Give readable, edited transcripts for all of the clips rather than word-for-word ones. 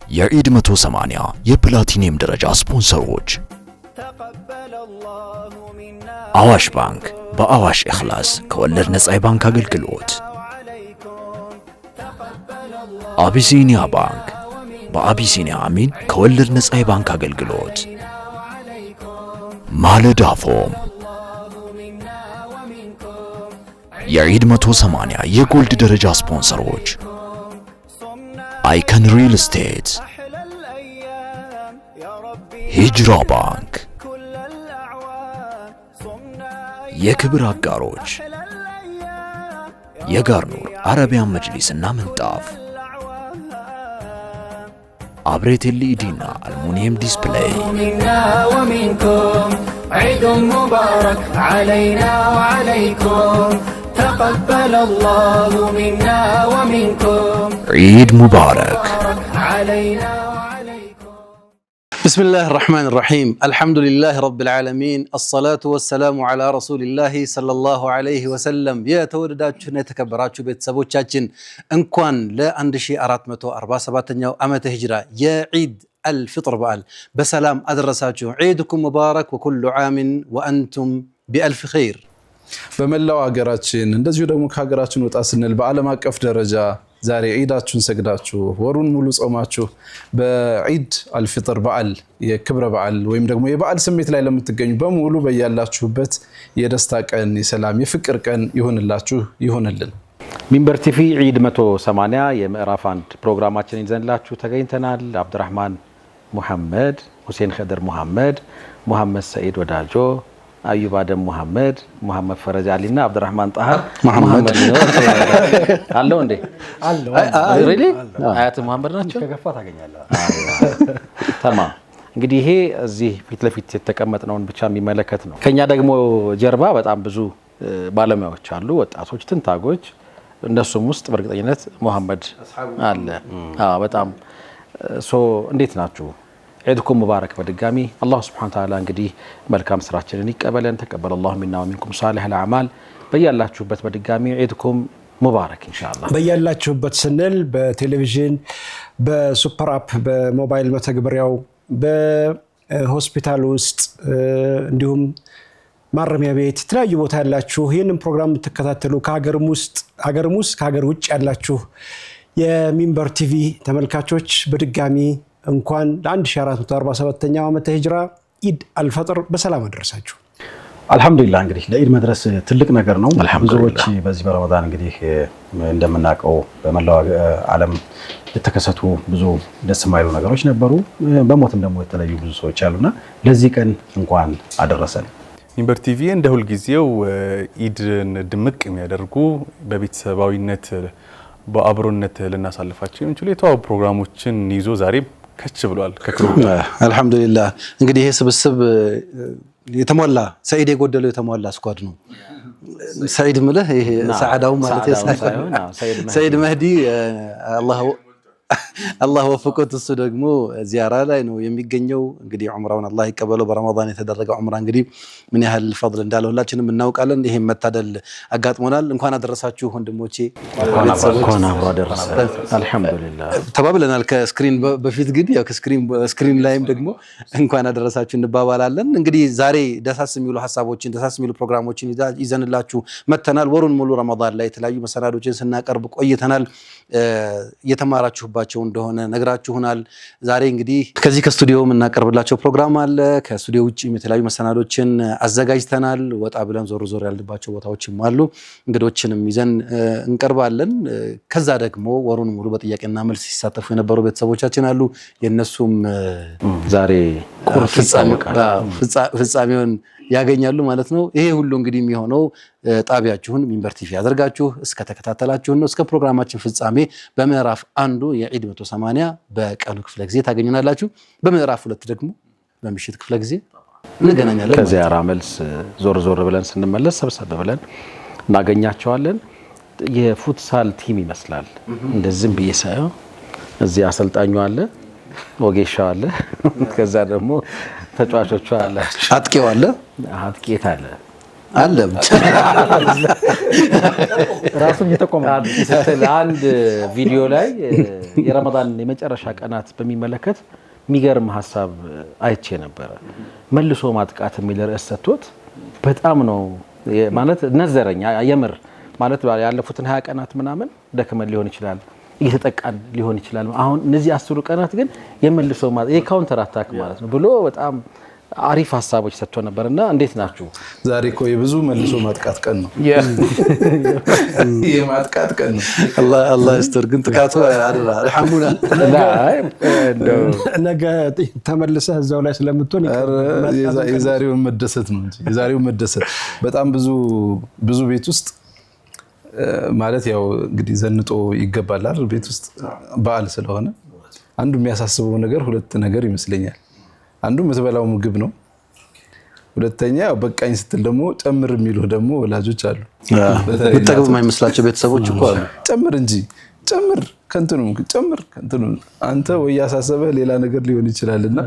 የዒድ 180 የፕላቲኒየም ደረጃ ስፖንሰሮች አዋሽ ባንክ በአዋሽ ኢኽላስ ከወለድ ነፃ የባንክ አገልግሎት፣ አቢሲኒያ ባንክ በአቢሲኒያ አሚን ከወለድ ነፃ የባንክ አገልግሎት፣ ማለዳ ፎም የዒድ 180 የጎልድ ደረጃ ስፖንሰሮች አይከን ሪል ስቴት፣ ሂጅራ ባንክ፣ የክብር አጋሮች የጋርኑር አረቢያን መጅሊስና ምንጣፍ፣ አብሬት ኤልኢዲና አልሙኒየም ዲስፕሌይ። ዒድ ሙባረክ ዓለይና ወዓለይኩም ተቀበለ አላሁ ሚና ወሚንኩም። ዒድ ሙባረክ ዓለይና ወዓለይኩም። ቢስሚላሂ ረሕማኒ ረሒም አልሐምዱሊላሂ ረቢል ዓለሚን አሰላቱ ወሰላሙ ዓላ ረሱሊላሂ ሰለላሁ ዐለይሂ ወሰለም። የተወደዳችሁና የተከበራችሁ ቤተሰቦቻችን እንኳን ለ1447ኛው ዓመተ ሂጅራ የዒድ አልፍጥር በዓል በሰላም አደረሳችሁ። ዒድኩም ሙባረክ ወኩሉ ዓሚን ወአንቱም ቢአልፍ ኸይር። በመላው ሀገራችን እንደዚሁ ደግሞ ከሀገራችን ወጣ ስንል በዓለም አቀፍ ደረጃ ዛሬ ዒዳችሁን ሰግዳችሁ ወሩን ሙሉ ጾማችሁ በዒድ አልፍጥር በዓል የክብረ በዓል ወይም ደግሞ የበዓል ስሜት ላይ ለምትገኙ በሙሉ በያላችሁበት የደስታ ቀን፣ የሰላም የፍቅር ቀን ይሁንላችሁ ይሁንልን። ሚንበር ቲቪ ዒድ 180 የምዕራፍ 1 ፕሮግራማችን ይዘንላችሁ ተገኝተናል። አብዱራህማን ሙሐመድ፣ ሁሴን ኸድር ሙሐመድ፣ ሙሐመድ ሰዒድ ወዳጆ፣ አዩብ አደም ሙሐመድ፣ ሙሐመድ ፈረጅ አሊና አብዱራህማን ጣሃር ሙሐመድ ነው አለው እንዴ አለው ሪሊ አያት ሙሐመድ ናቸው። ከገፋ ታገኛለህ። ተማም እንግዲህ ይሄ እዚህ ፊት ለፊት የተቀመጥነውን ብቻ የሚመለከት ነው። ከኛ ደግሞ ጀርባ በጣም ብዙ ባለሙያዎች አሉ፣ ወጣቶች፣ ትንታጎች። እነሱም ውስጥ በእርግጠኝነት ሙሐመድ አለ። በጣም እንዴት ናችሁ? ዒድኩም ሙባረክ በድጋሚ አላህ ሱብሓነሁ ወተዓላ እንግዲህ መልካም ስራችንን ይቀበለን። ተቀበለ አላሁ ሚና ወሚንኩም ሷሊሐል አዕማል። በያላችሁበት በድጋሚ ዒድኩም ሙባረክ ኢንሻአላህ። በያላችሁበት ስንል በቴሌቪዥን፣ በሱፐር አፕ፣ በሞባይል መተግበሪያው፣ በሆስፒታል ውስጥ እንዲሁም ማረሚያ ቤት የተለያዩ ቦታ ያላችሁ ይህንን ፕሮግራም የምትከታተሉ ከሀገርም ውስጥ ከሀገር ውጭ ያላችሁ የሚንበር ቲቪ ተመልካቾች በድጋሚ እንኳን ለ1447ኛው ዓመተ ሂጅራ ዒድ አልፈጥር በሰላም አደረሳችሁ። አልሐምዱሊላህ። እንግዲህ ለዒድ መድረስ ትልቅ ነገር ነው። ብዙዎች በዚህ በረመዳን እንግዲህ እንደምናውቀው በመላው ዓለም የተከሰቱ ብዙ ደስ የማይሉ ነገሮች ነበሩ። በሞትም ደግሞ የተለዩ ብዙ ሰዎች አሉና ለዚህ ቀን እንኳን አደረሰን። ሚንበር ቲቪ እንደ ሁልጊዜው ዒድን ድምቅ የሚያደርጉ በቤተሰባዊነት በአብሮነት ልናሳልፋቸው የሚችሉ የተዋቡ ፕሮግራሞችን ይዞ ዛሬ ከች ብሏል። አልሐምዱሊላህ። እንግዲህ ይሄ ስብስብ የተሟላ ሰዒድ የጎደለው የተሟላ ስኳድ ነው። ሰዒድ ምልህ ይሄ ሰዓዳው ማለት ሰዒድ መህዲ አላህ ወፍቆት እሱ ደግሞ ዚያራ ላይ ነው የሚገኘው። እንግዲህ ዑምራውን አላህ ይቀበለው። በረመዳን የተደረገ ዑምራ እንግዲህ ምን ያህል ፈድል እንዳለው ሁላችንም እናውቃለን። ይሄን መታደል አጋጥሞናል። እንኳን አደረሳችሁ ወንድሞቼ። እንኳን አብሮ አደረሰ። አልሐምዱሊላህ ተባብለናል ከስክሪን በፊት ግን ያው ስክሪን ላይም ደግሞ እንኳን አደረሳችሁ እንባባላለን። እንግዲህ ዛሬ ደሳስ የሚሉ ሐሳቦችን ደሳስ የሚሉ ፕሮግራሞችን ይዘንላችሁ መተናል። ወሩን ሙሉ ረመዳን ላይ የተለያዩ መሰናዶችን ስናቀርብ ቆይተናል። የተማራችሁባቸው እንደሆነ ነግራችሁናል። ዛሬ እንግዲህ ከዚህ ከስቱዲዮ የምናቀርብላቸው ፕሮግራም አለ። ከስቱዲዮ ውጪም የተለያዩ መሰናዶችን አዘጋጅተናል። ወጣ ብለን ዞር ዞር ያልባቸው ቦታዎችም አሉ። እንግዶችንም ይዘን እንቀርባለን። ከዛ ደግሞ ወሩን ሙሉ በጥያቄና መልስ ሲሳተፉ የነበሩ ቤተሰቦቻችን አሉ። የነሱም ዛሬ ፍጻሜውን ያገኛሉ ማለት ነው። ይሄ ሁሉ እንግዲህ የሚሆነው ጣቢያችሁን ሚንበር ቲቪ ያደርጋችሁ እስከ ተከታተላችሁን ነው። እስከ ፕሮግራማችን ፍጻሜ በምዕራፍ 1 የዒድ 180 በቀኑ ክፍለ ጊዜ ታገኙናላችሁ። በምዕራፍ 2 ደግሞ በምሽት ክፍለ ጊዜ እንገናኛለን። ከዚያራ መልስ ዞር ዞር ብለን ስንመለስ ሰብሰብ ብለን እናገኛቸዋለን። የፉትሳል ቲም ይመስላል እንደዚህም ብዬ ሳየው እዚህ አሰልጣኙ አለ፣ ወጌሻው አለ፣ ከዛ ደግሞ ተጫዋቾቹ አለ፣ አጥቂው አለ፣ አጥቂት አለ። አለ ራሱን እየተቆመ አንድ ቪዲዮ ላይ የረመዳን የመጨረሻ ቀናት በሚመለከት የሚገርም ሀሳብ አይቼ ነበረ። መልሶ ማጥቃት የሚል ርዕስ ሰጥቶት በጣም ነው ማለት ነዘረኛ የምር ማለት ያለፉትን 20 ቀናት ምናምን ደክመን ሊሆን ይችላል እየተጠቃን ሊሆን ይችላል። አሁን እነዚህ 10 ቀናት ግን የመልሶ የካውንተር አታክ ማለት ነው ብሎ በጣም አሪፍ ሀሳቦች ሰጥቶ ነበርና እንዴት ናችሁ? ዛሬ እኮ የብዙ መልሶ ማጥቃት ቀን ነው። የማጥቃት ቀን ነው። አላህ ይስጥር። ግን ጥቃቱ አልሐሙና ነገ ተመልሰህ እዛው ላይ ስለምትሆን የዛሬውን መደሰት ነው እንጂ የዛሬው መደሰት በጣም ብዙ ቤት ውስጥ ማለት ያው እንግዲህ ዘንጦ ይገባል አይደል? ቤት ውስጥ በዓል ስለሆነ አንዱ የሚያሳስበው ነገር ሁለት ነገር ይመስለኛል። አንዱ የምትበላው ምግብ ነው። ሁለተኛ በቃኝ ስትል ደግሞ ጨምር የሚሉ ደግሞ ወላጆች አሉ። በተጠቅም የማይመስላቸው ቤተሰቦች እኮ አሉ። ጨምር እንጂ ጨምር ከንትኑ ጨምር ከንትኑ አንተ ወይ ያሳሰበህ ሌላ ነገር ሊሆን ይችላልና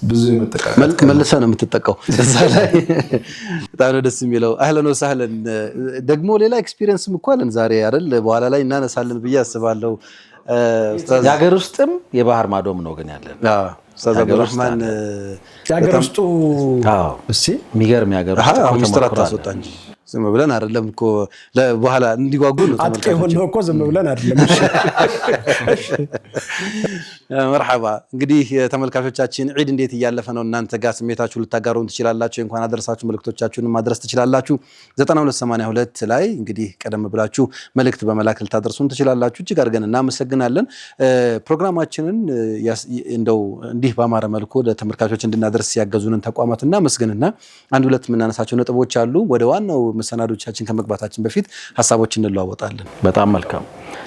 ብዙ የመጠቃቀም መልሰህ ነው የምትጠቀው እዛ ላይ። በጣም ነው ደስ የሚለው። አህለን ወሰህለን። ደግሞ ሌላ ኤክስፒሪየንስም እኮ አለን ዛሬ አይደል? በኋላ ላይ እናነሳለን ብዬ አስባለሁ። ኡስታዝ የሀገር ውስጥም የባህር ማዶም ነው ግን ያለን። ኡስታዝ አብዱራህማን የሀገር ውስጡ እሺ የሚገርም የሀገር ውስጥ አሁን ሚስጥር አታስወጣ እንጂ ዝም ብለን አይደለም እኮ በኋላ እንዲጓጉ ነው ተመልካቾች። አጥቄ ሆኖ እኮ ዝም ብለን አይደለም። መርሐባ። እንግዲህ ተመልካቾቻችን ዒድ እንዴት እያለፈ ነው? እናንተ ጋር ስሜታችሁ ልታጋሩን ትችላላችሁ። እንኳን አደረሳችሁ መልእክቶቻችሁን ማድረስ ትችላላችሁ። 9282 ላይ እንግዲህ ቀደም ብላችሁ መልእክት በመላክ ልታደርሱን ትችላላችሁ። እጅግ አድርገን እናመሰግናለን። ፕሮግራማችንን እንደው እንዲህ ባማረ መልኩ ለተመልካቾች እንድናደርስ ያገዙንን ተቋማት እናመስግንና አንድ ሁለት የምናነሳቸው ነጥቦች አሉ። ወደ ዋናው መሰናዶቻችን ከመግባታችን በፊት ሀሳቦች እንለዋወጣለን። በጣም መልካም።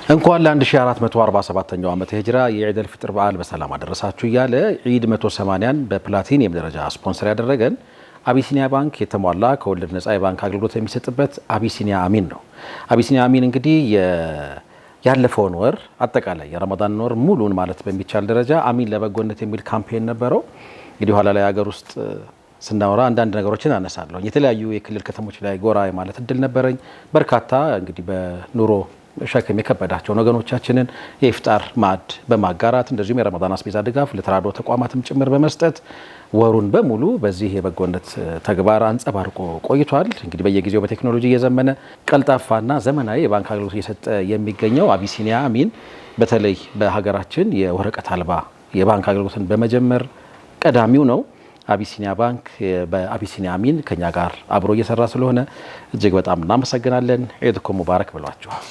እንኳን ለ1447ኛው ዓመተ ሂጅራ የዒድ አልፍጥር በዓል በሰላም አደረሳችሁ እያለ ዒድ 180ን በፕላቲኒየም ደረጃ ስፖንሰር ያደረገን አቢሲኒያ ባንክ የተሟላ ከወለድ ነፃ የባንክ አገልግሎት የሚሰጥበት አቢሲኒያ አሚን ነው። አቢሲኒያ አሚን እንግዲህ ያለፈውን ወር አጠቃላይ የረመዳን ወር ሙሉን ማለት በሚቻል ደረጃ አሚን ለበጎነት የሚል ካምፔን ነበረው። እንግዲህ ኋላ ላይ ሀገር ውስጥ ስናወራ አንዳንድ ነገሮችን አነሳለሁ። የተለያዩ የክልል ከተሞች ላይ ጎራ ማለት እድል ነበረኝ። በርካታ እንግዲህ በኑሮ ሸክም የከበዳቸውን ወገኖቻችንን የኢፍጣር ማዕድ በማጋራት እንደዚሁም የረመዳን አስቤዛ ድጋፍ ለተራድኦ ተቋማትም ጭምር በመስጠት ወሩን በሙሉ በዚህ የበጎነት ተግባር አንጸባርቆ ቆይቷል። እንግዲህ በየጊዜው በቴክኖሎጂ እየዘመነ ቀልጣፋና ዘመናዊ የባንክ አገልግሎት እየሰጠ የሚገኘው አቢሲኒያ አሚን በተለይ በሀገራችን የወረቀት አልባ የባንክ አገልግሎትን በመጀመር ቀዳሚው ነው። አቢሲኒያ ባንክ በአቢሲኒያ አሚን ከኛ ጋር አብሮ እየሰራ ስለሆነ እጅግ በጣም እናመሰግናለን። ዒድኩም ሙባረክ ብሏችኋል።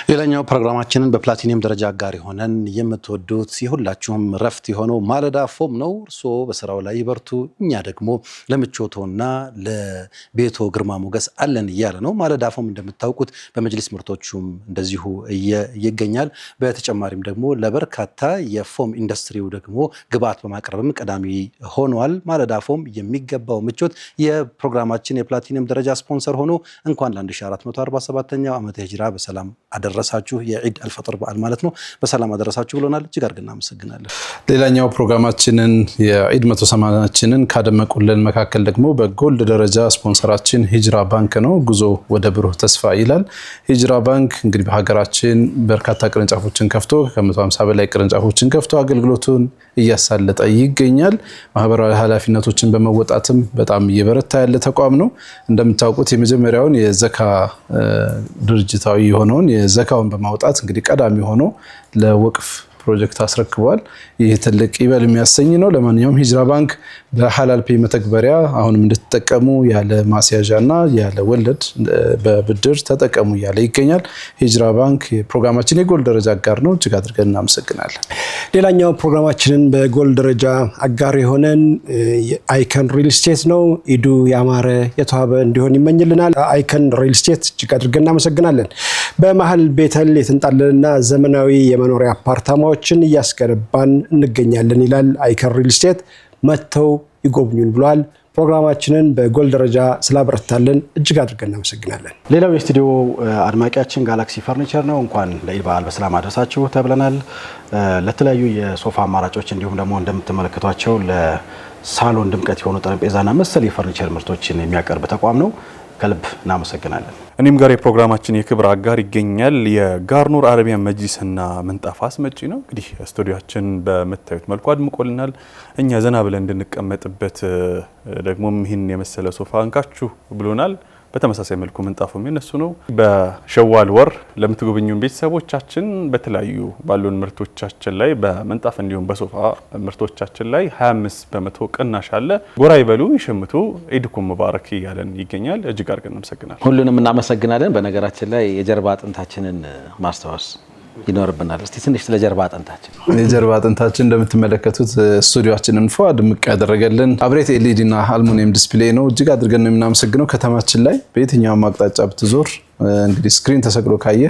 ሌላኛው ፕሮግራማችንን በፕላቲኒየም ደረጃ አጋር የሆነን የምትወዱት የሁላችሁም ረፍት የሆነው ማለዳ ፎም ነው። እርስዎ በስራው ላይ ይበርቱ፣ እኛ ደግሞ ለምቾቶና ለቤቶ ግርማ ሞገስ አለን እያለ ነው። ማለዳ ፎም እንደምታውቁት በመጅሊስ ምርቶቹም እንደዚሁ ይገኛል። በተጨማሪም ደግሞ ለበርካታ የፎም ኢንዱስትሪው ደግሞ ግብአት በማቅረብም ቀዳሚ ሆኗል። ማለዳ ፎም የሚገባው ምቾት የፕሮግራማችን የፕላቲኒየም ደረጃ ስፖንሰር ሆኖ እንኳን ለ1447ኛው ዓመተ ሂጅራ በሰላም አደረሳችሁ። የዒድ አልፈጥር በዓል ማለት ነው። በሰላም አደረሳችሁ ብሎናል። እጅግ አድርገን እናመሰግናለን። ሌላኛው ፕሮግራማችንን የዒድ 180ችንን ካደመቁልን መካከል ደግሞ በጎልድ ደረጃ ስፖንሰራችን ሂጅራ ባንክ ነው። ጉዞ ወደ ብሩህ ተስፋ ይላል። ሂጅራ ባንክ እንግዲህ በሀገራችን በርካታ ቅርንጫፎችን ከፍቶ ከ150 በላይ ቅርንጫፎችን ከፍቶ አገልግሎቱን እያሳለጠ ይገኛል። ማህበራዊ ኃላፊነቶችን በመወጣትም በጣም እየበረታ ያለ ተቋም ነው። እንደምታውቁት የመጀመሪያውን የዘካ ድርጅታዊ የሆነውን የዘካውን በማውጣት እንግዲህ ቀዳሚ ሆኖ ለወቅፍ ፕሮጀክት አስረክቧል። ይህ ትልቅ ይበል የሚያሰኝ ነው። ለማንኛውም ሂጅራ ባንክ በሐላል ፔይ መተግበሪያ አሁንም እንድትጠቀሙ ያለ ማስያዣና ያለ ወለድ በብድር ተጠቀሙ እያለ ይገኛል። ሂጅራ ባንክ የፕሮግራማችን የጎልድ ደረጃ አጋር ነው። እጅግ አድርገን እናመሰግናለን። ሌላኛው ፕሮግራማችንን በጎልድ ደረጃ አጋር የሆነን አይከን ሪል ስቴት ነው። ኢዱ ያማረ የተዋበ እንዲሆን ይመኝልናል። አይከን ሪል ስቴት እጅግ አድርገን እናመሰግናለን። በመሀል ቤተል የተንጣለልና ዘመናዊ የመኖሪያ አፓርታማዎችን እያስገነባን እንገኛለን ይላል አይከን ሪል ስቴት። መጥተው ይጎብኙን ብሏል። ፕሮግራማችንን በጎልድ ደረጃ ስላበረታለን እጅግ አድርገን እናመሰግናለን። ሌላው የስቱዲዮ አድማቂያችን ጋላክሲ ፈርኒቸር ነው። እንኳን ለኢድ በዓል በሰላም አደረሳችሁ ተብለናል። ለተለያዩ የሶፋ አማራጮች እንዲሁም ደግሞ እንደምትመለከቷቸው ለሳሎን ድምቀት የሆኑ ጠረጴዛና መሰል የፈርኒቸር ምርቶችን የሚያቀርብ ተቋም ነው። ከልብ እናመሰግናለን። እኔም ጋር የፕሮግራማችን የክብር አጋር ይገኛል። የጋርኑር አረቢያን መጅሊስና ምንጣፍ አስመጪ ነው። እንግዲህ ስቱዲዮአችን በመታዩት መልኩ አድምቆልናል። እኛ ዘና ብለን እንድንቀመጥበት ደግሞ ይህን የመሰለ ሶፋ እንካችሁ ብሎናል። በተመሳሳይ መልኩ ምንጣፉም የነሱ ነው። በሸዋል ወር ለምትጎበኙን ቤተሰቦቻችን በተለያዩ ባሉን ምርቶቻችን ላይ በምንጣፍ እንዲሁም በሶፋ ምርቶቻችን ላይ 25% ቅናሽ አለ። ጎራ ይበሉ፣ ይሸምቱ። ኢድኩም ሙባረክ እያለን ይገኛል። እጅግ አድርገን እናመሰግናለን። ሁሉንም እናመሰግናለን። በነገራችን ላይ የጀርባ አጥንታችንን ማስታወስ ይኖርብናል። እስቲ ትንሽ ስለ ጀርባ አጥንታችን የጀርባ አጥንታችን እንደምትመለከቱት ስቱዲዮአችንን ፏ ድምቅ ያደረገልን አብሬት ኤልኢዲ እና አልሙኒየም ዲስፕሌይ ነው። እጅግ አድርገን ነው የምናመሰግነው። ከተማችን ላይ በየትኛውም አቅጣጫ ብትዞር እንግዲህ ስክሪን ተሰቅሎ ካየ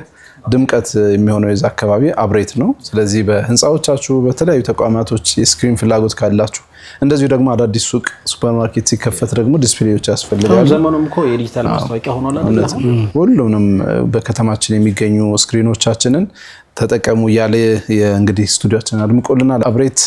ድምቀት የሚሆነው የዛ አካባቢ አብሬት ነው። ስለዚህ በህንፃዎቻችሁ በተለያዩ ተቋማቶች የስክሪን ፍላጎት ካላችሁ እንደዚሁ ደግሞ አዳዲስ ሱቅ ሱፐርማርኬት ሲከፈት ደግሞ ዲስፕሌዮች ያስፈልጋሉ። ዘመኑም እኮ የዲጂታል ማስታወቂያ ሆኗል። ሁሉንም በከተማችን የሚገኙ ስክሪኖቻችንን ተጠቀሙ እያለ እንግዲህ ስቱዲዮአችንን አድምቆልናል። አብሬት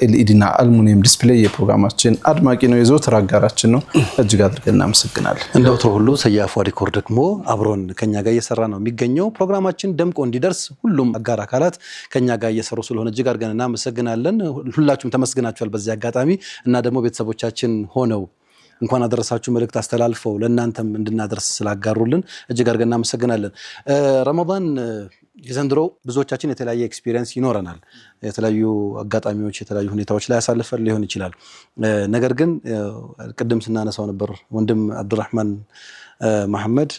ኤልኢዲ እና አልሙኒየም ዲስፕሌይ የፕሮግራማችን አድማቂ ነው፣ የዘወትር አጋራችን ነው። እጅግ አድርገን እናመሰግናለን። እንደው ሁሉ ሰያፉ ዲኮር ደግሞ አብሮን ከኛ ጋር እየሰራ ነው የሚገኘው። ፕሮግራማችን ደምቆ እንዲደርስ ሁሉም አጋር አካላት ከኛ ጋር እየሰሩ ስለሆነ እጅግ አድርገን እናመሰግናለን። ሁላችሁም ተመስግናችኋል በዚህ አጋጣሚ እና ደግሞ ቤተሰቦቻችን ሆነው እንኳን አደረሳችሁ መልእክት አስተላልፈው ለእናንተም እንድናደርስ ስላጋሩልን እጅግ አድርገን እናመሰግናለን። ረመዳን የዘንድሮ ብዙዎቻችን የተለያየ ኤክስፒሪየንስ ይኖረናል። የተለያዩ አጋጣሚዎች የተለያዩ ሁኔታዎች ላይ ያሳልፈን ሊሆን ይችላል። ነገር ግን ቅድም ስናነሳው ነበር ወንድም አብዱራህማን መሐመድ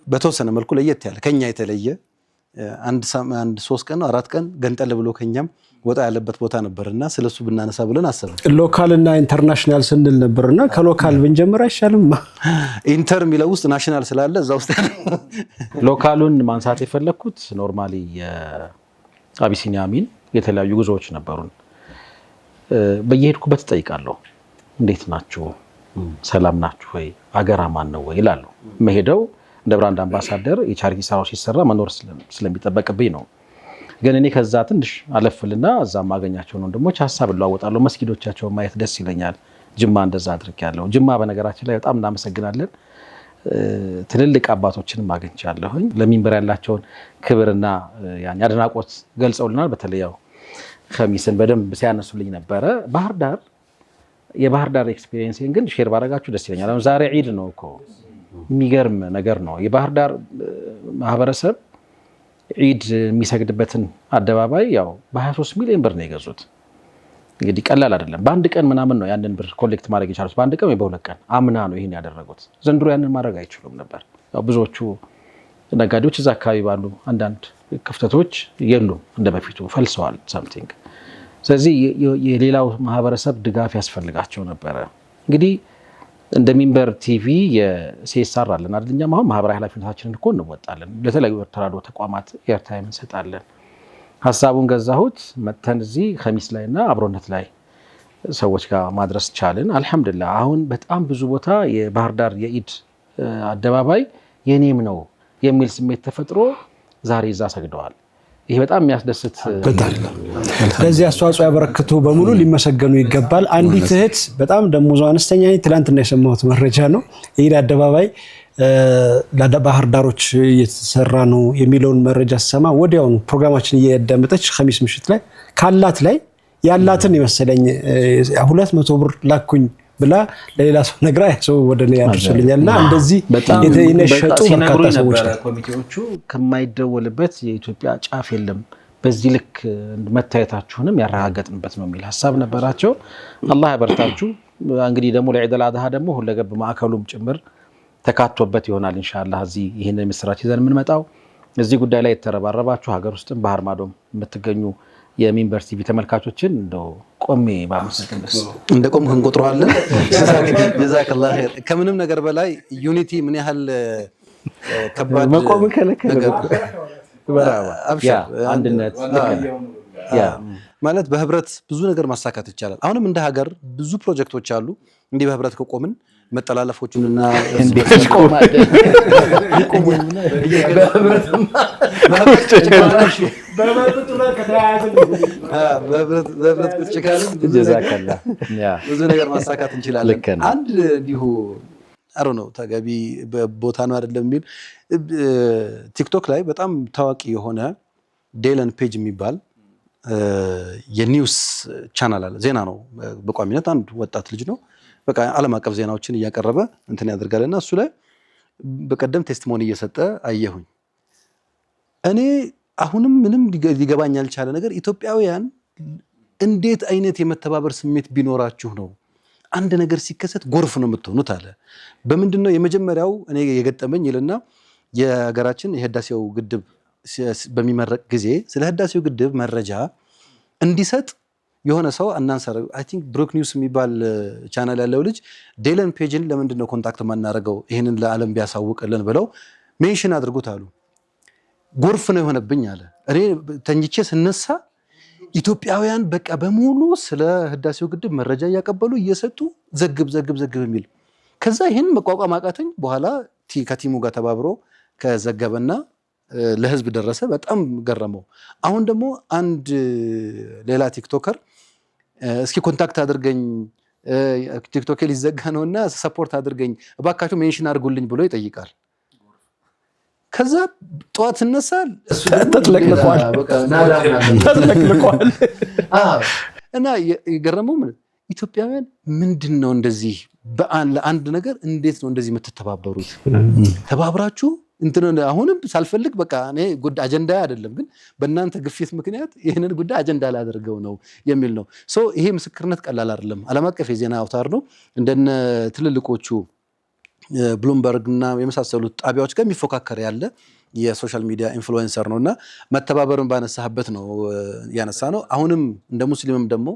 በተወሰነ መልኩ ለየት ያለ ከኛ የተለየ አንድ 3 ቀን 4 ቀን ገንጠል ብሎ ከኛም ወጣ ያለበት ቦታ ነበርና ስለሱ ብናነሳ ብለን አሰብን። ሎካል እና ኢንተርናሽናል ስንል ነበርና ከሎካል ብንጀምር አይሻልም? ኢንተር የሚለው ውስጥ ናሽናል ስላለ እዛ ውስጥ ሎካሉን ማንሳት የፈለኩት ኖርማሊ የአቢሲኒያ አሚን የተለያዩ ጉዞዎች ነበሩን። በየሄድኩበት እጠይቃለሁ፣ እንዴት ናችሁ? ሰላም ናችሁ ወይ? አገር አማን ነው ወይ ይላሉ። መሄደው እንደ ብራንድ አምባሳደር የቻሪቲ ስራው ሲሰራ መኖር ስለሚጠበቅብኝ ነው። ግን እኔ ከዛ ትንሽ አለፍልና እዛም ማገኛቸው ነው ደሞች ሐሳብ ለዋወጣለሁ። መስጊዶቻቸው ማየት ደስ ይለኛል። ጅማ እንደዛ አድርጌያለሁ። ጅማ በነገራችን ላይ በጣም እናመሰግናለን። ትልልቅ አባቶችንም አግኝቻለሁኝ። ለሚንበር ያላቸውን ክብርና ያን አድናቆት ገልጸውልናል። በተለይ ያው ኸሚስን በደንብ ሲያነሱልኝ ነበረ። የባህር ዳር ኤክስፒሪየንስን ግን ሼር ባረጋችሁ ደስ ይለኛል። አሁን ዛሬ ዒድ ነው እኮ የሚገርም ነገር ነው። የባህር ዳር ማህበረሰብ ዒድ የሚሰግድበትን አደባባይ ያው በ23 ሚሊዮን ብር ነው የገዙት። እንግዲህ ቀላል አይደለም። በአንድ ቀን ምናምን ነው ያንን ብር ኮሌክት ማድረግ የቻሉት። በአንድ ቀን ወይ በሁለት ቀን አምና ነው ይሄን ያደረጉት። ዘንድሮ ያንን ማድረግ አይችሉም ነበር። ያው ብዙዎቹ ነጋዴዎች እዛ አካባቢ ባሉ አንዳንድ ክፍተቶች የሉም፣ እንደበፊቱ ፈልሰዋል ሳምቲንግ። ስለዚህ የሌላው ማህበረሰብ ድጋፍ ያስፈልጋቸው ነበረ። እንግዲህ እንደ ሚንበር ቲቪ የሲኤስአር አለን አይደል? እኛም አሁን ማህበራዊ ኃላፊነታችንን እኮ እንወጣለን። ለተለያዩ ተራድኦ ተቋማት ኤርታይም እንሰጣለን። ሀሳቡን ገዛሁት መተን እዚህ ኸሚስ ላይና አብሮነት ላይ ሰዎች ጋር ማድረስ ቻልን። አልሐምዱሊላህ አሁን በጣም ብዙ ቦታ የባህር ዳር የኢድ አደባባይ የኔም ነው የሚል ስሜት ተፈጥሮ ዛሬ እዛ ሰግደዋል። ይሄ በጣም የሚያስደስት ለዚህ አስተዋጽኦ ያበረክቱ በሙሉ ሊመሰገኑ ይገባል። አንዲት እህት በጣም ደሞዟ አነስተኛ ነች። ትላንትና የሰማሁት መረጃ ነው። የኢድ አደባባይ ለባህር ዳሮች እየተሰራ ነው የሚለውን መረጃ ስሰማ ወዲያውኑ ፕሮግራማችን እያዳመጠች ኸሚስ ምሽት ላይ ካላት ላይ ያላትን የመሰለኝ 200 ብር ላኩኝ ብላ ለሌላ ሰው ነግራ ሰው ወደ እኔ ያደርሱልኛልና እንደዚህ የነሸጡ በርካታ ሰዎች ናቸው። ኮሚቴዎቹ ከማይደወልበት የኢትዮጵያ ጫፍ የለም፣ በዚህ ልክ መታየታችሁንም ያረጋገጥንበት ነው የሚል ሀሳብ ነበራቸው። አላህ ያበርታችሁ። እንግዲህ ደግሞ ለዒድ አልአድሃ ደግሞ ሁለገብ ማዕከሉም ጭምር ተካቶበት ይሆናል ኢንሻአላህ። እዚህ ይሄን ምስራች ይዘን የምንመጣው እዚህ ጉዳይ ላይ የተረባረባችሁ ሀገር ውስጥም ባህር ማዶም የምትገኙ የሚንበር ቲቪ ተመልካቾችን እንደው ቆሜ ባመሰግንስ እንደ ቆም እንቆጥረዋለን። ጀዛከላህ ኸይር። ከምንም ነገር በላይ ዩኒቲ ምን ያህል ከባድ መቆም ከለከለ አንድነት ማለት በህብረት ብዙ ነገር ማሳካት ይቻላል። አሁንም እንደ ሀገር ብዙ ፕሮጀክቶች አሉ። እንዲህ በህብረት ከቆምን መጠላለፎቹንና ብዙ ነገር ማሳካት እንችላለን። አንድ እንዲሁ አሮ ነው ተገቢ ቦታ ነው አይደለም የሚል ቲክቶክ ላይ በጣም ታዋቂ የሆነ ዴለን ፔጅ የሚባል የኒውስ ቻናል አለ። ዜና ነው በቋሚነት አንድ ወጣት ልጅ ነው በቃ ዓለም አቀፍ ዜናዎችን እያቀረበ እንትን ያደርጋልና እሱ ላይ በቀደም ቴስቲሞኒ እየሰጠ አየሁኝ። እኔ አሁንም ምንም ሊገባኝ ያልቻለ ነገር ኢትዮጵያውያን እንዴት አይነት የመተባበር ስሜት ቢኖራችሁ ነው አንድ ነገር ሲከሰት ጎርፍ ነው የምትሆኑት አለ። በምንድነው የመጀመሪያው እኔ የገጠመኝ ይልና የሀገራችን የህዳሴው ግድብ በሚመረቅ ጊዜ ስለ ህዳሴው ግድብ መረጃ እንዲሰጥ የሆነ ሰው አናንሰር አይ ቲንክ ብሩክ ኒውስ የሚባል ቻናል ያለው ልጅ ዴለን ፔጅን ለምንድነው ኮንታክት ማናረገው ይሄንን ለዓለም ቢያሳውቅልን ብለው ሜንሽን አድርጉት አሉ። ጎርፍ ነው የሆነብኝ አለ። እኔ ተኝቼ ስነሳ ኢትዮጵያውያን በቃ በሙሉ ስለ ህዳሴው ግድብ መረጃ እያቀበሉ እየሰጡ ዘግብ የሚል ከዛ ይሄን መቋቋም አቃተኝ። በኋላ ከቲሙ ጋር ተባብሮ ከዘገበና ለህዝብ ደረሰ። በጣም ገረመው። አሁን ደግሞ አንድ ሌላ ቲክቶከር እስኪ ኮንታክት አድርገኝ ቲክቶክ ሊዘጋ ነውና ሰፖርት አድርገኝ እባካችሁ ሜንሽን አድርጉልኝ ብሎ ይጠይቃል። ከዛ ጠዋት ስነሳ እሱ ተጥለቅልቋል እና የገረመው ምን ኢትዮጵያውያን ምንድነው እንደዚህ ለአንድ ነገር እንዴት ነው እንደዚህ የምትተባበሩት? ተባብራችሁ እንትን አሁንም ሳልፈልግ በቃ እኔ ጉዳይ አጀንዳ አይደለም ግን በእናንተ ግፊት ምክንያት ይሄንን ጉዳይ አጀንዳ ላደርገው ነው የሚል ነው። ሶ ይሄ ምስክርነት ቀላል አይደለም። ዓለም አቀፍ የዜና አውታር ነው። እንደነ ትልልቆቹ ብሉምበርግ እና የመሳሰሉት ጣቢያዎች ጋር የሚፎካከር ያለ የሶሻል ሚዲያ ኢንፍሉዌንሰር ነውና መተባበርን ባነሳህበት ነው ያነሳ ነው። አሁንም እንደ ሙስሊምም ደግሞ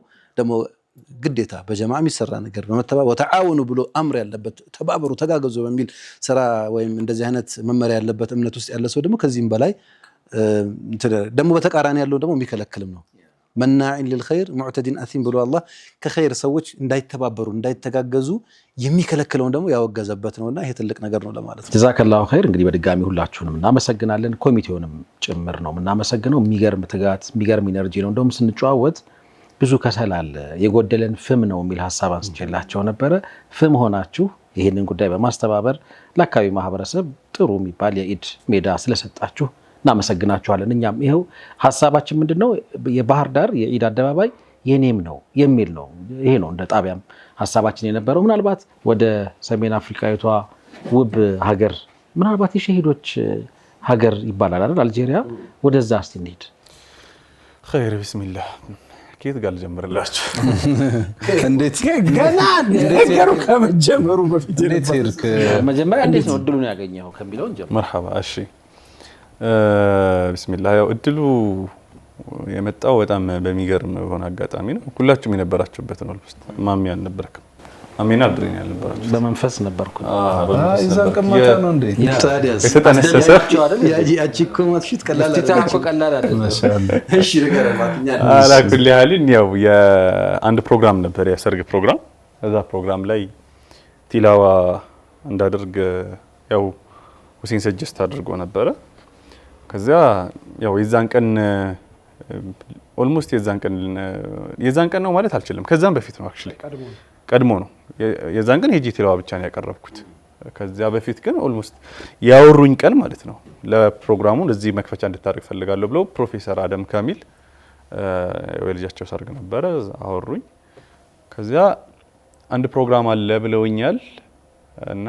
ግዴታ በጀማዓ የሚሰራ ነገር በመተባበር ወተዓወኑ ብሎ አምር ያለበት ተባበሩ ተጋገዙ በሚል ስራ ወይም እንደዚህ አይነት መመሪያ ያለበት እምነት ውስጥ ያለ ሰው ደግሞ ከዚህም በላይ ደግሞ በተቃራኒ ያለው ደግሞ የሚከለክልም ነው። መናዒን ሊልኸይር ሙዕተዲን አሲም ብሎ አላህ ከኸይር ሰዎች እንዳይተባበሩ እንዳይተጋገዙ የሚከለክለውን ደግሞ ያወገዘበት ነውና ይሄ ትልቅ ነገር ነው ለማለት ነው። ጀዛከላሁ ኸይር። እንግዲህ በድጋሚ ሁላችሁንም እናመሰግናለን። ኮሚቴውንም ጭምር ነው እናመሰግነው። የሚገርም ትጋት የሚገርም ኢነርጂ ነው። እንደውም ስንጨዋወት ብዙ ከሰል አለ የጎደለን ፍም ነው የሚል ሐሳብ አንስቼላቸው ነበረ። ፍም ሆናችሁ ይሄንን ጉዳይ በማስተባበር ለአካባቢ ማህበረሰብ ጥሩ የሚባል የኢድ ሜዳ ስለሰጣችሁ እናመሰግናችኋለን። እኛም ይሄው ሐሳባችን ምንድነው የባህር ዳር የኢድ አደባባይ የኔም ነው የሚል ነው። ይሄ ነው እንደ ጣቢያም ሐሳባችን የነበረው። ምናልባት ወደ ሰሜን አፍሪካዊቷ ውብ ሀገር ምናልባት የሸሂዶች ሀገር ይባላል አይደል አልጄሪያ፣ ወደዛ እስቲ እንሂድ። ኸይር ቢስሚላህ ከየት ጋር ልጀምርላችሁ? እንዴት ገና ነገሩ ከመጀመሩ በፊት መጀመሪያ እንዴት ነው እድሉን ያገኘው ከሚለው እንጀምር። መርሐባ። እሺ ቢስሚላህ ያው እድሉ የመጣው በጣም በሚገርም የሆነ አጋጣሚ ነው። ሁላችሁም የነበራችሁበት ነው። ማሚ አልነበረክም? ማሚና አድሪን ያልነበራችሁ? በመንፈስ ነበርኩ። ይዛን ቀማታ ነው እንዴ? የተጠነሰሰ ያቺ እኮ ማትሽት ቀላል አይደለም። ማሻአላህ። እሺ ነገርማትኛ አላኩል ያህልን ያው የአንድ ፕሮግራም ነበር የሰርግ ፕሮግራም። እዛ ፕሮግራም ላይ ቲላዋ እንዳደርግ ያው ሁሴን ሰጀስት አድርጎ ነበረ። ከዛ ያው የዛን ቀን ኦልሞስት የዛን ቀን ነው ማለት አልችልም። ከዛም በፊት ነው አክቹሊ ቀድሞ ነው። የዛን ቀን ሄጂ ቲላዋ ብቻ ነው ያቀረብኩት። ከዛ በፊት ግን ኦልሞስት ያወሩኝ ቀን ማለት ነው ለፕሮግራሙ እዚህ መክፈቻ እንድታደርግ ፈልጋለሁ ብለው ፕሮፌሰር አደም ካሚል የልጃቸው ሰርግ ነበረ አወሩኝ። ከዛ አንድ ፕሮግራም አለ ብለውኛል እና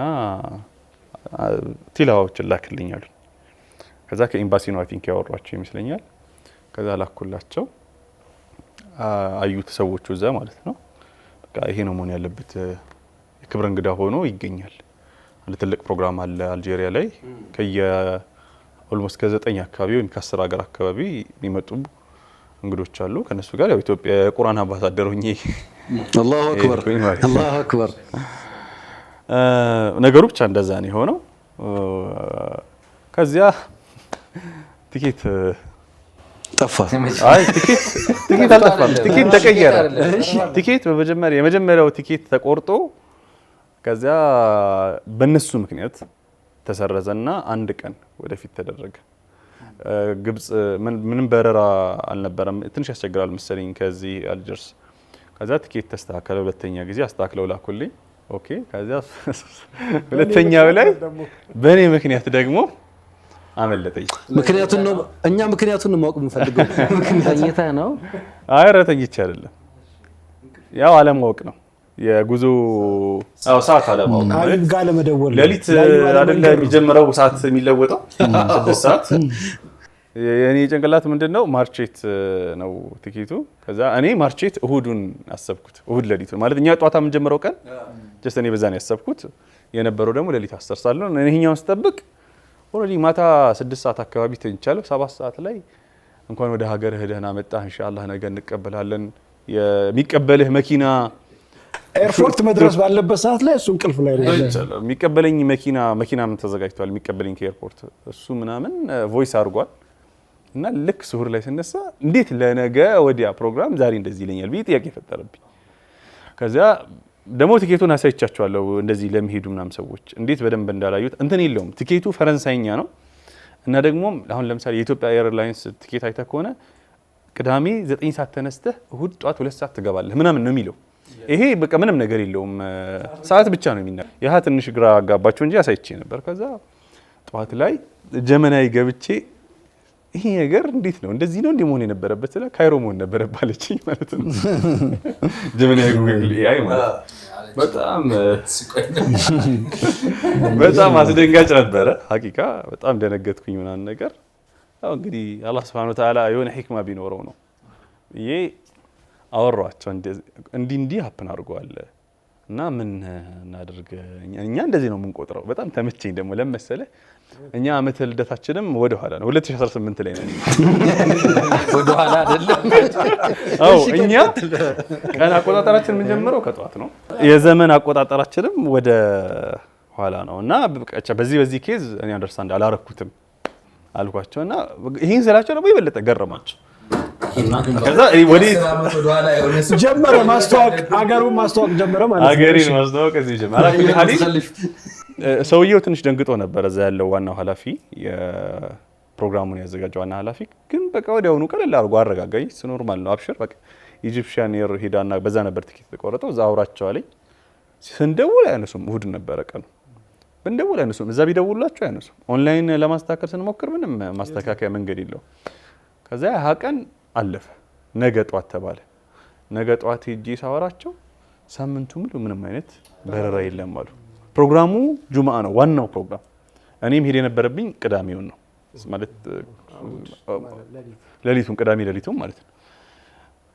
ቲላዋዎችን ላክልኛል። ከዛ ከኤምባሲ ነው አይ ቲንክ ያወሯቸው ይመስለኛል። ከዛ ላኩላቸው አዩት ሰዎቹ እዛ ማለት ነው። በቃ ይሄ ነው መሆን ያለበት የክብር እንግዳ ሆኖ ይገኛል። አንድ ትልቅ ፕሮግራም አለ አልጄሪያ ላይ ኦልሞስት ከ9 አካባቢ ወይም ከ10 ሀገር አካባቢ የሚመጡ እንግዶች አሉ። ከነሱ ጋር ያው ኢትዮጵያ የቁርአን አምባሳደር ሆኜ አላሁ አክበር አላሁ አክበር ነገሩ ብቻ እንደዛ ነው የሆነው። ከዚያ ቲኬት ጠፋ። አይ ቲኬት አልጠፋም። ቲኬት ተቀየረ። ቲኬት የመጀመሪያው ቲኬት ተቆርጦ ከዚያ በነሱ ምክንያት ተሰረዘና አንድ ቀን ወደፊት ተደረገ። ግብጽ ምንም በረራ አልነበረም። ትንሽ ያስቸግራል መሰለኝ ከዚህ አልጀርስ። ከዛ ቲኬት ተስተካከለ። ሁለተኛ ጊዜ አስተካክለው ላኩልኝ። ኦኬ ከዛ ሁለተኛው ላይ በኔ ምክንያት ደግሞ አመለጠኝ። ምክንያቱን ማወቅ የምፈልገው ተኝተህ ነው? አይ ኧረ ተኝቼ አይደለም፣ ያው አለማወቅ ነው የጉዞ ሰዓት አለማወቅ ነው። አይብ ጋር ለመደወል ሌሊት አይደለ የሚጀምረው ሰዓት የሚለወጠው 6 ሰዓት። የኔ ጭንቅላት ምንድነው ማርቼት ነው ቲኬቱ። ከዛ እኔ ማርቼት እሁዱን አሰብኩት፣ እሁድ ሌሊት ማለት እኛ ጧታ የምንጀምረው ቀን ጀስት እኔ በዛ ነው ያሰብኩት። የነበረው ደግሞ ሌሊት 10 ሰዓት ነው። እኔኛውን ስጠብቅ ኦልሬዲ ማታ 6 ሰዓት አካባቢ ተኝቻለሁ። 7 ሰዓት ላይ እንኳን ወደ ሀገር ሄደህና መጣህ ኢንሻአላህ ነገ እንቀበላለን። የሚቀበልህ መኪና ኤርፖርት መድረስ ባለበት ሰዓት ላይ እሱ እንቅልፍ ላይ ነው የሚቀበለኝ መኪና ምን ተዘጋጅቷል የሚቀበለኝ ከኤርፖርት እሱ ምናምን ቮይስ አድርጓል። እና ልክ ስሁር ላይ ስነሳ እንዴት ለነገ ወዲያ ፕሮግራም ዛሬ እንደዚህ ይለኛል ብዬ ጥያቄ ፈጠረብኝ። ከዛ ደግሞ ቲኬቱን አሳይቻቸዋለሁ እንደዚህ ለሚሄዱ ምናምን ሰዎች እንዴት በደንብ እንዳላዩት እንትን የለውም ቲኬቱ ፈረንሳይኛ ነው። እና ደግሞ አሁን ለምሳሌ የኢትዮጵያ ኤርላይንስ ቲኬት አይተህ ከሆነ ቅዳሜ 9 ሰዓት ተነስተህ እሁድ ጧት 2 ሰዓት ትገባለህ ምናምን ነው የሚለው። ይሄ በቃ ምንም ነገር የለውም ሰዓት ብቻ ነው የሚናገረው። ያ ትንሽ ግራ አጋባቸው እንጂ አሳይቼ ነበር። ከዛ ጧት ላይ ጀመናዊ ገብቼ ይሄ ነገር እንዴት ነው እንደዚህ ነው እንደመሆን የነበረበት ስለ ካይሮ መሆን ነበረባለችኝ ማለት ነው። ጀመናዊ ጉግል ኤአይ ማለት በጣም አስደንጋጭ ነበረ ሀቂቃ። በጣም ደነገጥኩኝ ምናምን ነገር። ያው እንግዲህ አላህ Subhanahu Wa Ta'ala የሆነ ሂክማ ቢኖረው ነው ይሄ አወራቸው እንዲህ ሀፕን አድርጓል እና ምን እናድርግ እኛ እንደዚህ ነው የምንቆጥረው። በጣም ተመቸኝ ደግሞ ለመሰለ እኛ ዓመት ልደታችንም ወደ ኋላ ነው 2018 ላይ ነው ወደ ኋላ አይደለም። አዎ እኛ ቀን አቆጣጠራችን የምንጀምረው ከጧት ነው። የዘመን አቆጣጠራችንም ወደ ኋላ ነው እና በዚህ ኬዝ እኔ አንደርስታንድ አላረኩትም አልኳቸውና ይሄን ስላቸው ደግሞ የበለጠ ገረማቸው። ከዛ ጀመረ ማስተዋወቅ አገሩን ማስተዋወቅ ጀመረ ማለት ነው። አገሬን ማስተዋወቅ እዚህ ጀመረ። ሰውየው ትንሽ ደንግጦ ነበር እዛ ያለው ዋናው ኃላፊ የፕሮግራሙን ያዘጋጀው ዋና ኃላፊ ግን በቃ ወዲያውኑ ቀለል አድርጎ አረጋጋኝ። እሱ ኖርማል ነው አብሽር በቃ ኢጂፕሽያን ኤር ሄዳና በዛ ነበር ቲኬት ተቆረጠው። እዛ አውራቸው አለኝ። ስንደውል አያነሱም። እሁድ ነበረ ቀኑ። ብንደውል አያነሱም። እዛ ቢደውሉላቸው አያነሱም። ኦንላይን ለማስተካከል ስንሞክር ምንም ማስተካከያ መንገድ የለው። ከዛ ያ ቀን አለፈ። ነገ ጧት ተባለ። ነገ ጧት ሄጄ ሳወራቸው ሳምንቱ ሙሉ ምንም አይነት በረራ የለም አሉ። ፕሮግራሙ ጁምአ ነው ዋናው ፕሮግራም። እኔም ሄድ የነበረብኝ ቅዳሜውን ነው ማለት ሌሊቱን ቅዳሜ ሌሊቱን ማለት ነው።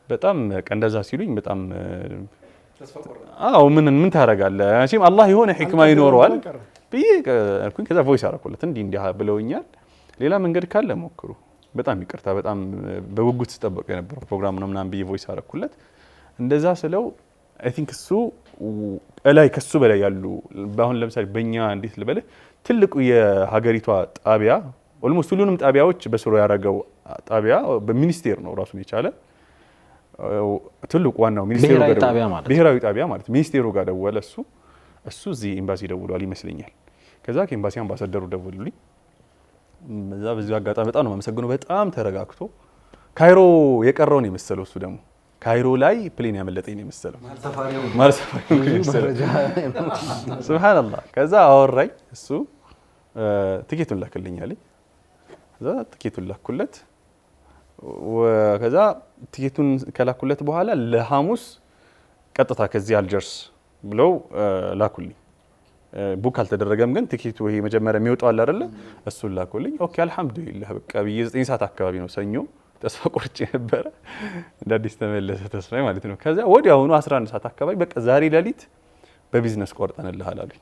በጣም እንደዛ ሲሉኝ በጣም ምን ታረጋለህ እሺም አላህ የሆነ ሂክማ ይኖረዋል ብዬ አልኩኝ። ከዛ ቮይስ አደረኩለት እንዲህ ብለውኛል፣ ሌላ መንገድ ካለ ሞክሩ፣ በጣም ይቅርታ፣ በጣም በጉጉት ስጠብቅ የነበረው ፕሮግራም ነው ምናምን ብዬ ቮይስ አደረኩለት። እንደዛ ስለው አይ ቲንክ እሱ ላይ ከሱ በላይ ያሉ አሁን ለምሳሌ በእኛ እንዴት ልበልህ ትልቁ የሀገሪቷ ጣቢያ ኦልሞስት ሁሉንም ጣቢያዎች በስሩ ያደረገው ጣቢያ በሚኒስቴር ነው ራሱን የቻለ ትልቁ ዋናው ሚኒስቴሩ ጋር ብሔራዊ ጣቢያ ማለት ሚኒስቴሩ ጋር ደወለ። እሱ እዚህ ኤምባሲ ደውሏል ይመስለኛል። ከዛ ከኤምባሲ አምባሳደሩ ደውሉልኝ። እዛ በዚህ አጋጣሚ በጣም ነው የማመሰግነው። በጣም ተረጋግቶ ካይሮ የቀረው ነው የመሰለው። እሱ ደግሞ ካይሮ ላይ ፕሌን ያመለጠኝ ነው የመሰለው ማለት ሱብሃንአላህ። ከዛ አወራኝ እሱ ትኬቱን ላክልኝ አለኝ። ከዛ ትኬቱን ላኩለት። ከዛ ቲኬቱን ከላኩለት በኋላ ለሐሙስ ቀጥታ ከዚህ አልጀርስ ብለው ላኩልኝ። ቡክ አልተደረገም ግን ቲኬቱ ይሄ መጀመሪያ የሚወጣው አለ አይደለ እሱን ላኩልኝ። ኦኬ አልহামዱሊላህ በቃ ብዬ 9 ሰዓት አካባቢ ነው ሰኞ ተስፋ ቆርጬ ነበረ። እንደ አዲስ ተመለሰ ተስፋዬ ማለት ነው። ከዛ ወዲያውኑ 11 ሰዓት አካባቢ በቃ ዛሬ ሌሊት በቢዝነስ ቆርጠንልሃል አሉኝ።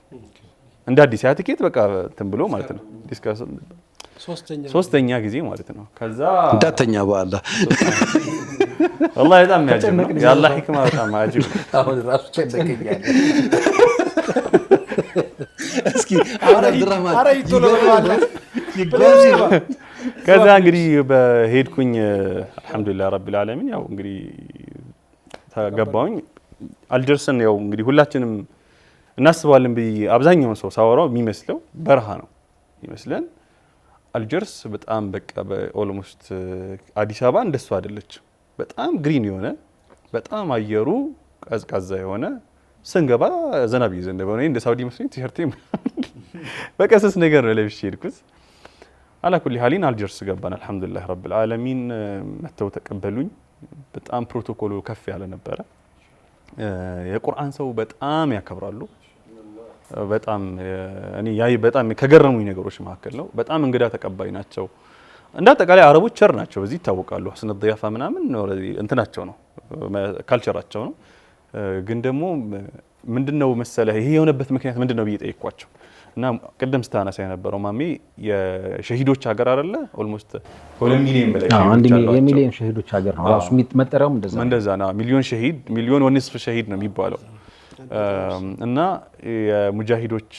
እንደ አዲስ ያ ቲኬት በቃ እንትን ብሎ ማለት ነው ዲስካስ ሶስተኛ ጊዜ ማለት ነው። ከዛ እንዳተኛ በአላህ والله በጣም ያጀምር ያላህ ሂክማ በጣም አጂብ። አሁን ራሱ ቸደከኛል። እስኪ አብዱራህማን ከዛ እንግዲህ በሄድኩኝ አልহামዱሊላህ ረቢል ዓለሚን ያው እንግዲህ ተገባሁኝ አልጀርስን። ያው እንግዲህ ሁላችንም እናስባለን ብዬ አብዛኛውን ሰው ሳወራው የሚመስለው በረሃ ነው ይመስለን። አልጀርስ በጣም በቃ በኦልሞስት አዲስ አበባ እንደሱ አይደለች። በጣም ግሪን የሆነ በጣም አየሩ ቀዝቃዛ የሆነ ስንገባ ዘናብ ይዘንደው ነው እንደ ሳውዲ መስሎኝ ቲሸርቴ በቀሰስ ነገር ነው ለብሼ ሄድኩት። አላ ኩሊ ሐሊን አልጀርስ ገባን። አልহামዱሊላህ ረብል ዓለሚን መተው ተቀበሉኝ። በጣም ፕሮቶኮሉ ከፍ ያለ ነበረ። የቁርአን ሰው በጣም ያከብራሉ። በጣም እኔ በጣም ከገረሙኝ ነገሮች መካከል ነው። በጣም እንግዳ ተቀባይ ናቸው። እንደ አጠቃላይ አረቦች ቸር ናቸው። በዚህ ይታወቃሉ። ሐሰን ضيافة ምናምን እንትናቸው ነው ካልቸራቸው ነው። ግን ደግሞ ምንድነው መሰለህ ይሄ የሆነበት ምክንያት ምንድነው ብዬ ጠይቋቸው እና ቅድም ስታነሳ የነበረው ማሚ የሸሂዶች ሀገር አይደለ ኦልሞስት 2 ሚሊዮን በላይ ሚሊዮን ሸሂዶች ሀገር ነው ራሱ መጠሪያውም እንደዛ ነው። ሚሊዮን ሸሂድ ሚሊዮን ወንስፍ ሸሂድ ነው የሚባለው እና የሙጃሂዶች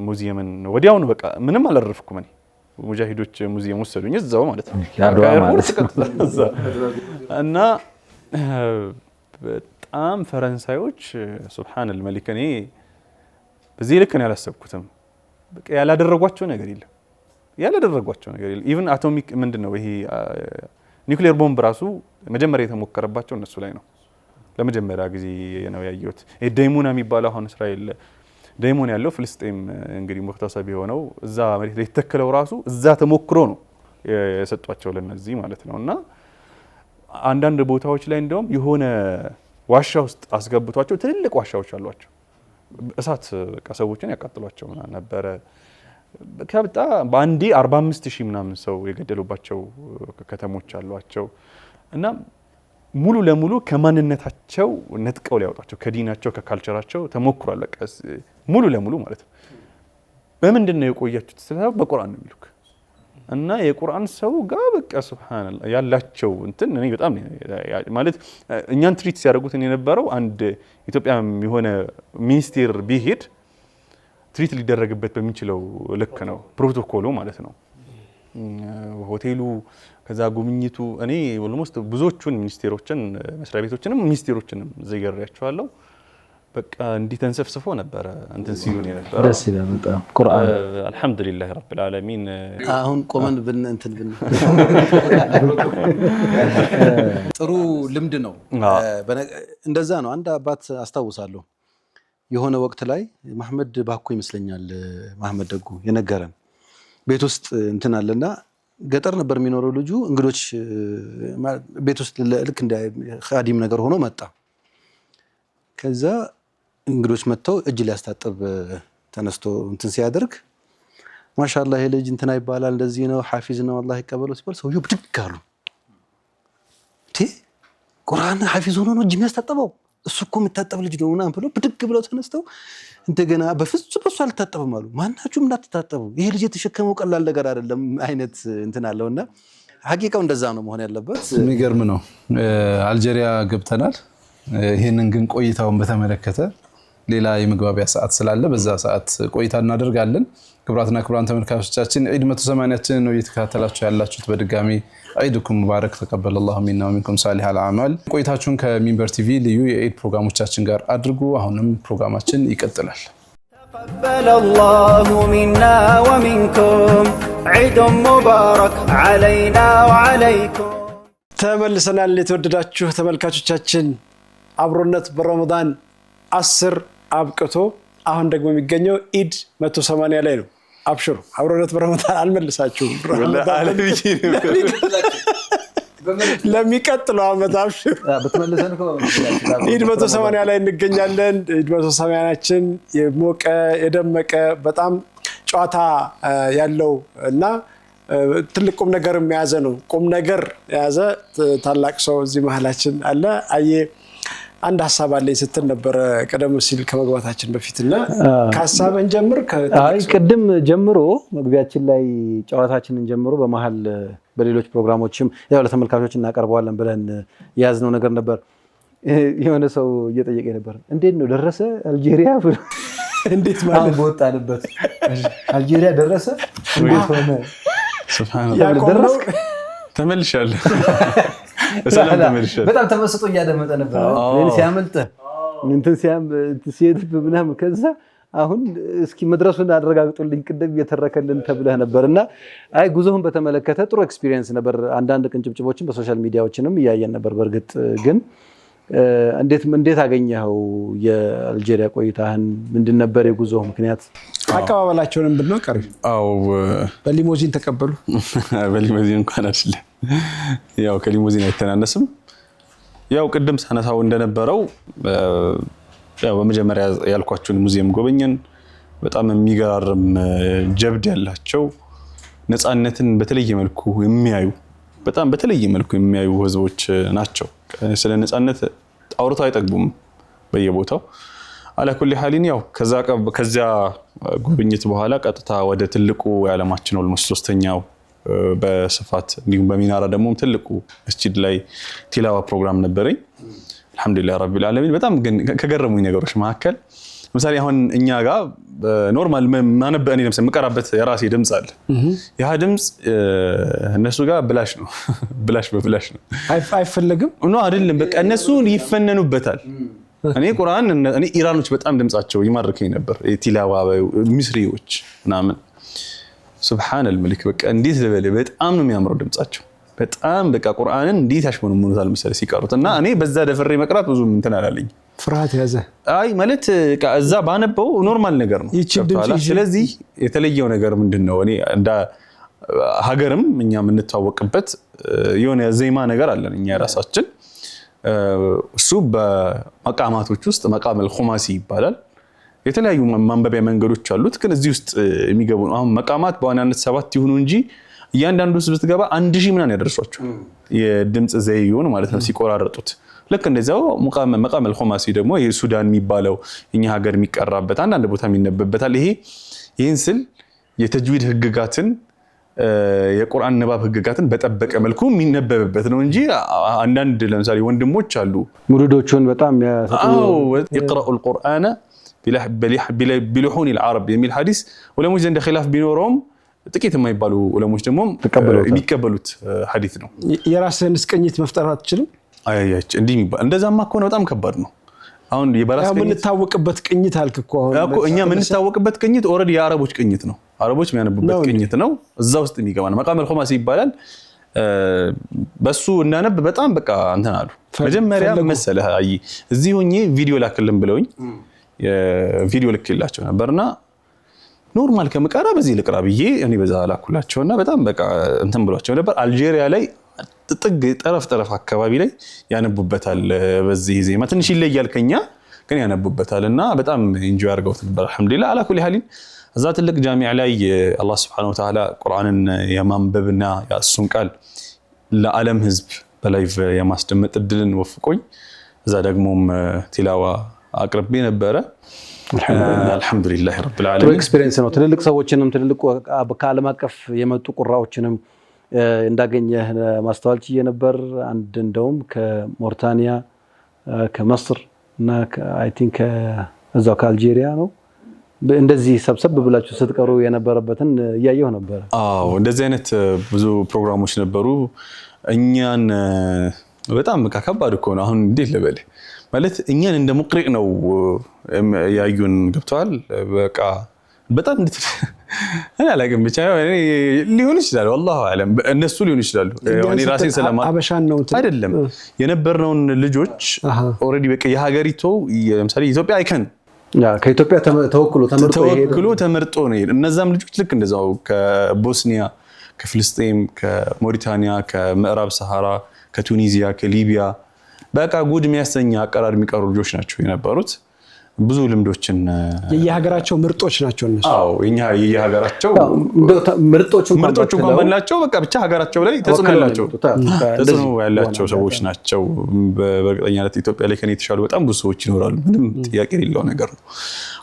ሙዚየምን ወዲያው ነው በቃ ምንም አላረፍኩም እኔ ሙጃሂዶች ሙዚየም ወሰዱኝ እዛው ማለት ነው እና በጣም ፈረንሳዮች ሱብሃነል መሊክ እኔ በዚህ ልክ ነው ያላሰብኩትም። በቃ ያላደረጓቸው ነገር የለም ኢቭን አቶሚክ ምንድነው ይሄ ኒውክሌር ቦምብ ራሱ መጀመሪያ የተሞከረባቸው እነሱ ላይ ነው። ለመጀመሪያ ጊዜ ነው ያየሁት። ይሄ ዳይሙና የሚባለው አሁን እስራኤል ዳይሞን ያለው ፍልስጤም እንግዲህ ሙክተሰብ የሆነው እዛ መሬት ላይ ተከለው ራሱ እዛ ተሞክሮ ነው የሰጧቸው ለነዚህ ማለት ነውና አንዳንድ ቦታዎች ላይ እንደውም የሆነ ዋሻ ውስጥ አስገብቷቸው ትልልቅ ዋሻዎች አሏቸው። እሳት በቃ ሰዎችን ያቃጥሏቸው ነበር። ከብጣ ባንዲ 45000 ምናምን ሰው የገደሉባቸው ከተሞች አሏቸው እና ሙሉ ለሙሉ ከማንነታቸው ነጥቀው ሊያወጣቸው ከዲናቸው ከካልቸራቸው ተሞክሯል። ሙሉ ለሙሉ ማለት ነው። በምንድነው የቆያችሁት? ስለዚህ በቁርአን ነው የሚሉክ እና የቁርአን ሰው ጋር በቃ ሱብሃንአላህ ያላቸው እንትን እኔ በጣም ማለት እኛን ትሪት ሲያደርጉት የነበረው አንድ ኢትዮጵያ የሆነ ሚኒስቴር ቢሄድ ትሪት ሊደረግበት በሚችለው ልክ ነው ፕሮቶኮሉ ማለት ነው። ሆቴሉ ከዛ ጉብኝቱ እኔ ኦልሞስት ብዙዎቹን ሚኒስቴሮችን መስሪያ ቤቶችንም ሚኒስቴሮችንም ዘይገራያቸዋለሁ። በቃ እንዲህ ተንሰፍስፎ ነበር እንትን ሲሉን የነበረው ደስ ይላል በጣም ቁርአን አልহামዱሊላህ ረብል ዓለሚን። አሁን ቆመን እንትን ጥሩ ልምድ ነው። እንደዛ ነው። አንድ አባት አስታውሳለሁ የሆነ ወቅት ላይ መሐመድ ባኮ ይመስለኛል መሐመድ ደጉ የነገረን ቤት ውስጥ እንትን አለና ገጠር ነበር የሚኖረው ልጁ። እንግዶች ቤት ውስጥ ልክ እንደ ኻዲም ነገር ሆኖ መጣ። ከዛ እንግዶች መጥተው እጅ ሊያስታጥብ ተነስቶ እንትን ሲያደርግ ማሻአላህ ይሄ ልጅ እንትና ይባላል እንደዚህ ነው ሐፊዝ ነው አላህ ይቀበለው ሲባል ሰውየው ብድግ አሉ። ቁርአን ሐፊዝ ሆኖ ነው እጅ የሚያስታጥበው እሱ እኮ የምታጠብ ልጅ ነው ምናምን ብለው ብድግ ብለው ተነስተው እንደገና በፍጹም እሱ አልታጠብም አሉ። ማናችሁም እንዳትታጠቡ ይሄ ልጅ የተሸከመው ቀላል ነገር አይደለም አይነት እንትን አለውና ሐቂቃው እንደዛ ነው መሆን ያለበት። የሚገርም ነው። አልጄሪያ ገብተናል። ይሄንን ግን ቆይታውን በተመለከተ ሌላ የመግባቢያ ሰዓት ስላለ በዛ ሰዓት ቆይታ እናደርጋለን። ክቡራትና ክቡራን ተመልካቾቻችን ዒድ 180ኛችንን ነው እየተከታተላችሁ ያላችሁት። በድጋሚ ዒድኩም ሙባረክ ተቀበለላሁ ሚና ወሚንኩም ሳሊሐል አዕማል። ቆይታችሁን ከሚንበር ቲቪ ልዩ የዒድ ፕሮግራሞቻችን ጋር አድርጉ። አሁንም ፕሮግራማችን ይቀጥላል። ተቀበለላሁ ሚና ወሚንኩም ዒድ ሙባረክ ዐለይና ወዐለይኩም። ተመልሰናል። የተወደዳችሁ ተመልካቾቻችን አብሮነት በረመዳን 10 አብቅቶ አሁን ደግሞ የሚገኘው ዒድ 180 ላይ ነው። አብሽሩ አብሮነት በረመዳን አልመልሳችሁም። ለሚቀጥለው ዓመት አብሽሩ በተመለሰን ዒድ 180 ላይ እንገኛለን። ዒድ 180ኛችን የሞቀ የደመቀ በጣም ጨዋታ ያለው እና ትልቅ ቁም ነገር የያዘ ነው። ቁም ነገር የያዘ ታላቅ ሰው እዚህ መሀላችን አለ። አየ አንድ ሐሳብ አለኝ ስትል ነበር ቀደም ሲል ከመግባታችን በፊትና ከሐሳብን ጀምር። አይ ቅድም ጀምሮ መግቢያችን ላይ ጨዋታችንን ጀምሮ በመሃል በሌሎች ፕሮግራሞችም ያው ለተመልካቾች እናቀርበዋለን ብለን ያዝነው ነገር ነበር። የሆነ ሰው እየጠየቀኝ ነበር እንዴት ነው ደረሰ አልጄሪያ? እንዴት ማለት በወጣንበት አልጄሪያ ደረሰ እንዴት ሆነ? ሱብሃንአላህ ተመልሻለሁ። በጣም ተመስጦ እያደመጠ ነበር። እኔን ሲያመልጥ እንትን ሲሄድ ምናምን ከዛ አሁን እስኪ መድረሱን አረጋግጡልኝ ቅድም እየተረከልን ተብለህ ነበርና አይ ጉዞውን በተመለከተ ጥሩ ኤክስፒሪየንስ ነበር። አንዳንድ ቅንጭብጭቦችን በሶሻል ሚዲያዎችንም እያየን ነበር። በእርግጥ ግን እንዴት አገኘኸው የአልጄሪያ ቆይታህን? ምንድን ነበር የጉዞ ምክንያት? አቀባበላቸውንም ብንነው ቀሪ በሊሞዚን ተቀበሉ? በሊሞዚን እንኳን አይደለም፣ ያው ከሊሞዚን አይተናነስም። ያው ቅድም ሳነሳው እንደነበረው ያው በመጀመሪያ ያልኳችሁን ሙዚየም ጎበኘን። በጣም የሚገራርም ጀብድ ያላቸው ነፃነትን በተለየ መልኩ የሚያዩ በጣም በተለየ መልኩ የሚያዩ ህዝቦች ናቸው። ስለ ነፃነት አውርተው አይጠግቡም በየቦታው። አለኩል ሐሊን ያው ከዛ ጉብኝት በኋላ ቀጥታ ወደ ትልቁ የዓለማችን ኦልሞስት 3ኛው በስፋት እንዲሁም በሚናራ ደግሞ ትልቁ መስጂድ ላይ ቲላዋ ፕሮግራም ነበረኝ። አልহামዱሊላህ ረቢል ዓለሚን። በጣም ግን ከገረሙኝ ነገሮች መካከል ለምሳሌ አሁን እኛ ጋር ኖርማል ማነበእኔ ለምሳሌ መቀራበት የራሴ ድምጽ አለ። ያ ድምጽ እነሱ ጋር ብላሽ ነው፣ ብላሽ ነው። አይፈልግም ነው አይደለም፣ በቃ እነሱ ይፈነኑበታል። እኔ ቁርአን እኔ ኢራኖች በጣም ድምጻቸው ይማርከኝ ነበር። ቲላዋ ሚስሪዎች ምናምን ሱብሃነል መሊክ በቃ እንዴት ልበል፣ በጣም ነው የሚያምረው ድምጻቸው። በጣም በቃ ቁርአንን እንዴት ያሽሞኑሙታል መሰለ ሲቀሩት። እና እኔ በዛ ደፍሬ መቅራት ብዙ እንትን አላለኝ፣ ፍርሃት ያዘ። አይ ማለት እዛ ባነበው ኖርማል ነገር ነው። ስለዚህ የተለየው ነገር ምንድነው? እኔ እንደ ሀገርም እኛ የምንታወቅበት የሆነ ዜማ ነገር አለን እኛ ራሳችን። እሱ በመቃማቶች ውስጥ መቃም አልኹማሲ ይባላል። የተለያዩ ማንበቢያ መንገዶች አሉት። ግን እዚህ ውስጥ የሚገቡ አሁን መቃማት በዋናነት 7 ይሁኑ እንጂ እያንዳንዱ ውስጥ ብትገባ 1000 ምናምን ያደርሷቸው የድምጽ ዘይዩን ማለት ነው ሲቆራረጡት። ልክ እንደዛው መቃም አልኹማሲ ደግሞ የሱዳን የሚባለው እኛ ሀገር የሚቀራበት አንዳንድ ቦታ የሚነበብበታል። ይሄን ስል የተጅዊድ ህግጋትን የቁርአን ንባብ ህግጋትን በጠበቀ መልኩ የሚነበብበት ነው እንጂ አንዳንድ ለምሳሌ ወንድሞች አሉ ሙሪዶቹን በጣም ይقرأوا القرآن بلحون العرب የሚል ሐዲስ ዑለሞች ዘንድ ኺላፍ ቢኖረውም ጥቂት የማይባሉ ዑለሞች ደግሞ የሚቀበሉት ሐዲስ ነው። የራስህን ቅኝት መፍጠር አትችልም? አያያች እንዲህ የሚባል እንደዛማ ከሆነ በጣም ከባድ ነው። አሁን የበራስ ቅኝት የምንታወቅበት ቅኝት አልክ እኮ አሁን እኛ የምንታወቅበት ቅኝት ኦሬዲ የአረቦች ቅኝት ነው። አረቦች የሚያነቡበት ቅኝት ነው። እዛ ውስጥ የሚገባ ነው። መቃም አልኹማሲ ይባላል። በሱ እንዳነብ በጣም በቃ እንትን አሉ። መጀመሪያ መሰለህ አይ እዚህ ሆኜ ቪዲዮ ላክልን ብለውኝ የቪዲዮ ልክላቸው ነበርና ኖርማል ከመቀራ በዚህ ልቅራ ብዬ እኔ በዛ ላኩላቸውና በጣም በቃ እንትን ብሏቸው ነበር። አልጄሪያ ላይ ጥግ ጠረፍ አካባቢ ላይ ያነቡበታል። በዚህ ዜማ ትንሽ ይለያል ከኛ ግን ያነቡበታልና በጣም ኢንጆይ አድርገውት ነበር። አልহামዱሊላህ አላ ኩሊ ሐሊን እዛ ትልቅ ጃሚዓ ላይ አላህ Subhanahu Wa Ta'ala ቁርአንን የማንበብና ያሱን ቃል ለዓለም ህዝብ በላይቭ የማስደመጥ እድልን ወፍቆኝ እዛ ደግሞም ቲላዋ አቅርቤ ነበረ። አልহামዱሊላህ ረብል ዓለሚን ኤክስፒሪየንስ ነው። ትልልቅ ሰዎችንም ትልልቅ ከዓለም አቀፍ የመጡ ቁራዎችንም እንዳገኘህ ማስተዋል ችዬ ነበር። አንድ እንደውም ከሞርታኒያ ከመስር እና አይ ቲንክ እዛው ከአልጄሪያ ነው እንደዚህ ሰብሰብ ብላችሁ ስትቀሩ የነበረበትን ያየው ነበር። አዎ እንደዚህ አይነት ብዙ ፕሮግራሞች ነበሩ። እኛን በጣም ከባድ እኮ ነው። አሁን እንዴት ልበል ማለት እኛን እንደ ሙቅሪቅ ነው ያዩን። ገብቷል በቃ በጣም እኔ አላውቅም ብቻ ሊሆን ይችላል والله አለም እነሱ ሊሆን ይችላሉ። እኔ ራሴ ሰላም አበሻን ነው አይደለም የነበርነውን ልጆች ኦሬዲ በቃ የሀገሪቱ ለምሳሌ ኢትዮጵያ አይከን ከኢትዮጵያ ተወክሎ ተመርጦ ነው። እነዛም ልጆች ልክ እንደዛው ከቦስኒያ ከፍልስጤም ከሞሪታኒያ ከምዕራብ ሰሃራ ከቱኒዚያ ከሊቢያ በቃ ጉድ የሚያሰኛ አቀራር የሚቀሩ ልጆች ናቸው የነበሩት። ብዙ ልምዶችን የየሀገራቸው ምርጦች ናቸው እነሱ። አዎ የየሀገራቸው ምርጦች እንኳን ባላቸው በቃ ብቻ ሀገራቸው ላይ ተጽዕኖ ያላቸው ሰዎች ናቸው። በእርግጠኛነት ኢትዮጵያ ላይ ከኔ የተሻሉ በጣም ብዙ ሰዎች ይኖራሉ። ምንም ጥያቄ የሌለው ነገር ነው።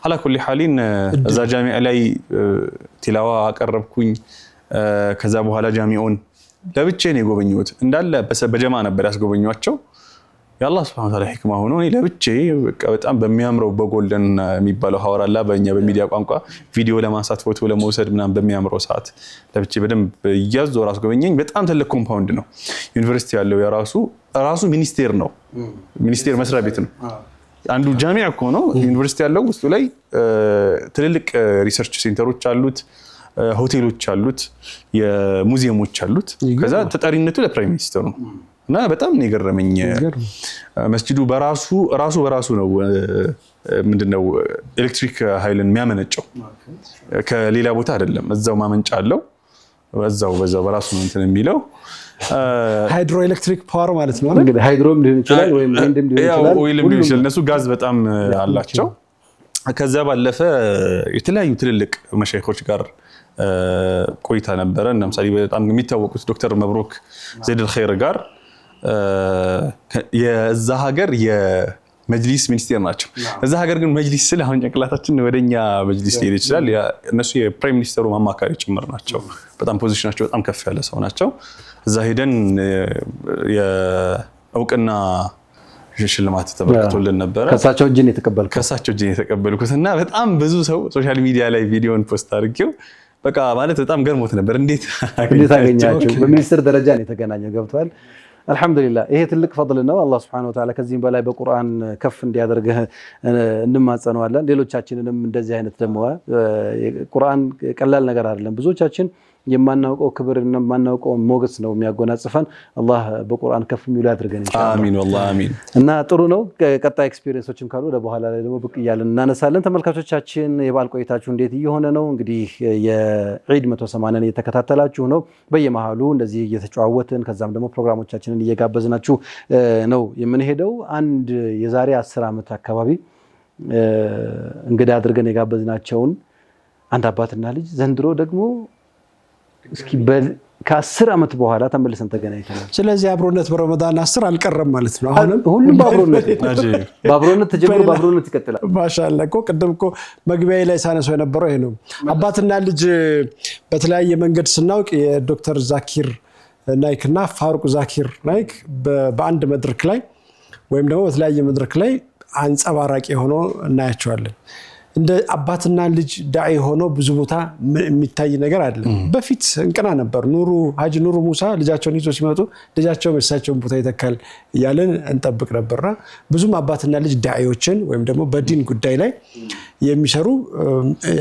አላ ኩሊ ሐሊን እዛ ጃሚዓ ላይ ቲላዋ አቀረብኩኝ። ከዛ በኋላ ጃሚዑን ለብቻዬ ነው የጎበኘሁት። እንዳለ በጀማ ነበር ያስጎበኘኋቸው። የአላህ Subhanahu Wa Ta'ala ህክማ ሆኖ እኔ ለብቻዬ በቃ በጣም በሚያምረው በጎልደን የሚባለው ሐዋራላ በእኛ በሚዲያ ቋንቋ ቪዲዮ ለማንሳት ፎቶ ለመውሰድ ምናምን በሚያምረው ሰዓት ለብቻዬ በደንብ እያዞር አስጎበኘኝ። በጣም ትልቅ ኮምፓውንድ ነው። ዩኒቨርሲቲ ያለው የራሱ ሚኒስቴር ነው። ሚኒስቴር መስሪያ ቤት ነው። አንዱ ጃሚዓ እኮ ነው ዩኒቨርሲቲ ያለው። ውስጡ ላይ ትልልቅ ሪሰርች ሴንተሮች አሉት፣ ሆቴሎች አሉት፣ የሙዚየሞች አሉት። ከዛ ተጠሪነቱ ለፕራይም ሚኒስተሩ ነው። እና በጣም ነው የገረመኝ። መስጂዱ በራሱ ነው ምንድነው ኤሌክትሪክ ኃይልን የሚያመነጨው ከሌላ ቦታ አይደለም። እዛው ማመንጫ አለው። በዛው በራሱ ነው እንትን የሚለው ሃይድሮ ኤሌክትሪክ ፓወር ማለት ነው። እንግዲህ ሃይድሮም ሊሆን ይችላል ወይም ዊንድም ሊሆን ይችላል። ኦይልም ሊሆን ይችላል። እነሱ ጋዝ በጣም አላቸው። ከዛ ባለፈ የተለያዩ ትልልቅ መሻይኾች ጋር ቆይታ ነበረ። ለምሳሌ በጣም የሚታወቁት ዶክተር መብሩክ ዘይድ አልኸይር ጋር የዛ ሀገር የመጅሊስ ሚኒስቴር ናቸው። እዛ ሀገር ግን መጅሊስ ስለ አሁን ጭንቅላታችን ወደኛ መጅሊስ ሊሄድ ይችላል። እነሱ የፕራይም ሚኒስተሩ አማካሪ ጭምር ናቸው። በጣም ፖዚሽናቸው በጣም ከፍ ያለ ሰው ናቸው። እዛ ሄደን የእውቅና ሽልማት ተበርክቶልን ነበረ። ከሳቸው እጅን የተቀበልኩት እና በጣም ብዙ ሰው ሶሻል ሚዲያ ላይ ቪዲዮን ፖስት አድርጌው በቃ ማለት በጣም ገርሞት ነበር። እንዴት አገኛቸው? በሚኒስትር ደረጃ ነው የተገናኘው። ገብቷል። አልহামዱሊላህ ይሄ ትልቅ ፈضል ነው። አላህ Subhanahu Wa Ta'ala ከዚህም በላይ በቁርአን ከፍ እንዲያደርግህ እንማጸነዋለን። ሌሎቻችንንም እንደዚህ አይነት ደግሞ ቁርአን ቀላል ነገር አይደለም። ብዙዎቻችን የማናውቀው ክብርና የማናውቀው ሞገስ ነው የሚያጎናጽፈን። አላህ በቁርአን ከፍ የሚሉ ያድርገን ኢንሻአላህ። አሚን ወላሂ አሚን። እና ጥሩ ነው። ቀጣይ ኤክስፒሪየንሶችም ካሉ ወደ በኋላ ላይ ደግሞ ብቅ እያልን እናነሳለን። ተመልካቾቻችን የበዓል ቆይታችሁ እንዴት እየሆነ ነው? እንግዲህ የዒድ 180ን እየተከታተላችሁ ነው። በየመሃሉ እንደዚህ እየተጨዋወትን ከዛም ደግሞ ፕሮግራሞቻችንን እየጋበዝናችሁ ነው የምንሄደው። አንድ የዛሬ 10 ዓመት አካባቢ እንግዳ አድርገን የጋበዝናቸውን አንድ አባትና ልጅ ዘንድሮ ደግሞ እስኪ ከ10 ዓመት በኋላ ተመልሰን ተገናኝተናል። ስለዚህ አብሮነት በረመዳን 10 አልቀረም ማለት ነው። አሁንም ሁሉም በአብሮነት ተጀምሮ በአብሮነት ይቀጥላል። ማሻአላህ እኮ ቅድም እኮ መግቢያ ላይ ሳነሰው የነበረው ይሄ ነው። አባትና ልጅ በተለያየ መንገድ ስናውቅ የዶክተር ዛኪር ናይክና ፋሩቅ ዛኪር ናይክ በአንድ መድረክ ላይ ወይም ደግሞ በተለያየ መድረክ ላይ አንጸባራቂ ሆኖ እናያቸዋለን። እንደ አባትና ልጅ ዳዒ ሆኖ ብዙ ቦታ የሚታይ ነገር አይደለም። በፊት እንቀና ነበር። ሀጂ ኑሩ ሙሳ ልጃቸውን ይዞ ሲመጡ ልጃቸው እሳቸውን ቦታ ይተካል እያለን እንጠብቅ ነበርና ብዙም አባትና ልጅ ዳዒዎችን ወይም ደግሞ በዲን ጉዳይ ላይ የሚሰሩ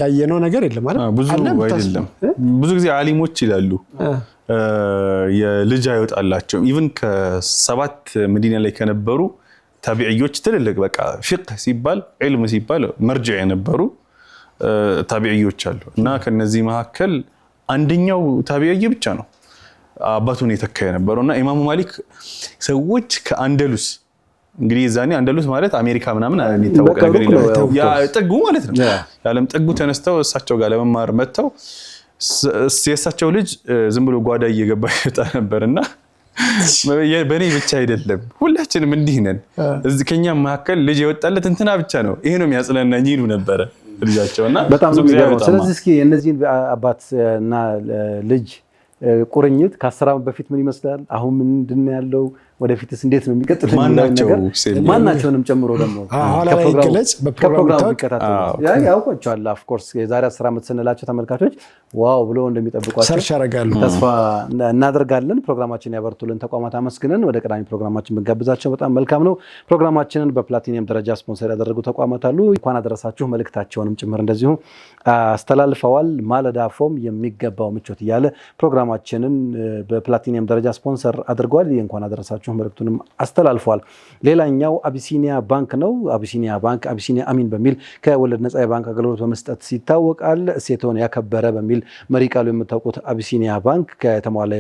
ያየነው ነገር የለም ማለት ብዙ አይደለም። ብዙ ጊዜ ዓሊሞች ይላሉ የልጅ አይወጣላቸው። ኢቭን ከ7 መዲና ላይ ከነበሩ ታቢዒዎች ትልልቅ በቃ ፊቅህ ሲባል ዒልም ሲባል መርጅዕ የነበሩ ታቢዒዎች አሉ እና ከነዚህ መካከል አንደኛው ታቢዒ ብቻ ነው አባቱን የተካ የነበረውና ኢማሙ ማሊክ ሰዎች ከአንደሉስ እንግዲህ ዛኔ አንደሉስ ማለት አሜሪካ ምናምን የሚታወቅ ነገር የለም። ያ ጥጉ ማለት ነው። ያለም ጥጉ ተነስተው እሳቸው ጋር ለመማር መጥተው የእሳቸው ልጅ ዝም ብሎ ጓዳ እየገባ ይወጣ ነበርና በኔ ብቻ አይደለም ሁላችንም እንዲህ ነን። እዚህ ከኛ መካከል ልጅ የወጣለት እንትና ብቻ ነው ይሄ ነው የሚያጽናናኝ ይሉ ነበር ልጃቸውና በጣም ነው የሚገርመው። ስለዚህ እስኪ እነዚህን አባትና ልጅ ቁርኝት ከ10 ዓመት በፊት ምን ይመስላል? አሁን ምንድን ነው ያለው? ወደፊትስ እንዴት ነው የሚቀጥለው? ማናቸውንም ጨምሮ ደግሞ በፕሮግራሙ ይከታተሉ ያውቋቸዋል። ኦፍ ኮርስ የዛሬ 10 ዓመት ስንላቸው ተመልካቾች ዋው ብሎ እንደሚጠብቋቸው ሰርች ያደርጋሉ። ተስፋ እናደርጋለን። ፕሮግራማችን ያበርቱልን ተቋማት አመስግነን ወደ ቀዳሚ ፕሮግራማችን ብንጋብዛቸው በጣም መልካም ነው። ፕሮግራማችንን በፕላቲኒየም ደረጃ ስፖንሰር ያደረጉ ተቋማት አሉ። እንኳን አደረሳችሁ መልእክታቸውንም ጭምር እንደዚሁ አስተላልፈዋል። ማለዳ ፎም የሚገባው ምቾት እያለ ፕሮግራማችንን በፕላቲኒየም ደረጃ ስፖንሰር አድርጓል። እንኳን አደረሳችሁ መልእክቱንም አስተላልፈዋል። ሌላኛው አቢሲኒያ ባንክ ነው። አቢሲኒያ ባንክ አቢሲኒያ አሚን በሚል ከወለድ ነፃ የባንክ አገልግሎት በመስጠት ይታወቃል። እሴቶን ያከበረ በሚል መሪ ቃሉ የምታውቁት አቢሲኒያ ባንክ ከተሟላ